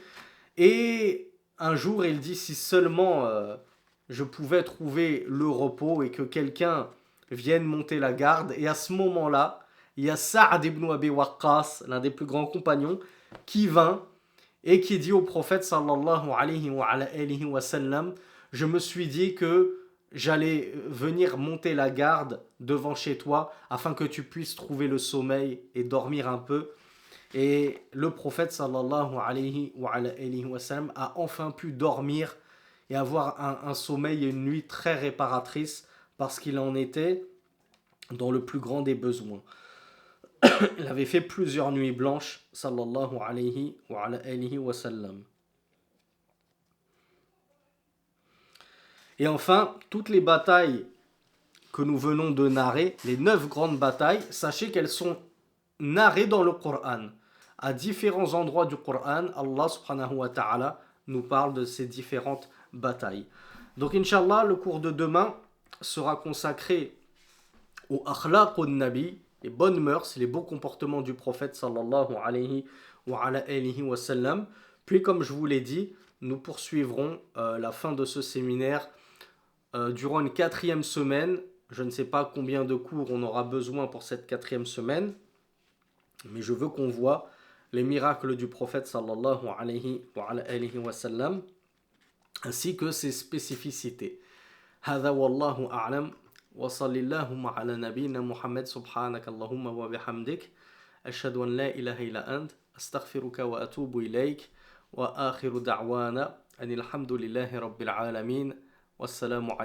Et un jour, il dit, si seulement je pouvais trouver le repos et que quelqu'un vienne monter la garde. Et à ce moment-là, il y a Sa'ad ibn Abi Waqqas, l'un des plus grands compagnons, qui vint et qui dit au prophète sallallahu alayhi wa sallam, je me suis dit que j'allais venir monter la garde devant chez toi afin que tu puisses trouver le sommeil et dormir un peu. Et le prophète sallallahu alayhi wa sallam a enfin pu dormir et avoir un sommeil et une nuit très réparatrice parce qu'il en était dans le plus grand des besoins. Il avait fait plusieurs nuits blanches sallallahu alayhi wa sallam. Et enfin, toutes les batailles que nous venons de narrer, les 9 grandes batailles, sachez qu'elles sont narrées dans le Coran. À différents endroits du Coran, Allah subhanahu wa ta'ala nous parle de ces différentes batailles. Donc Inch'Allah, le cours de demain sera consacré au akhlaq al-nabi, les bonnes mœurs, les beaux comportements du prophète sallallahu alayhi wa sallam. Puis comme je vous l'ai dit, nous poursuivrons la fin de ce séminaire durant une 4e semaine. Je ne sais pas combien de cours on aura besoin pour cette 4e semaine, mais je veux qu'on voit les miracles du prophète sallallahu alayhi wa sallam, ainsi que ses spécificités. هذا والله أعلم وصلى اللهم على نبينا محمد سبحانك اللهم وبحمدك أشهد أن لا إله إلا أنت أستغفرك وأتوب إليك وآخر دعوانا أن الحمد لله رب العالمين والسلام عليكم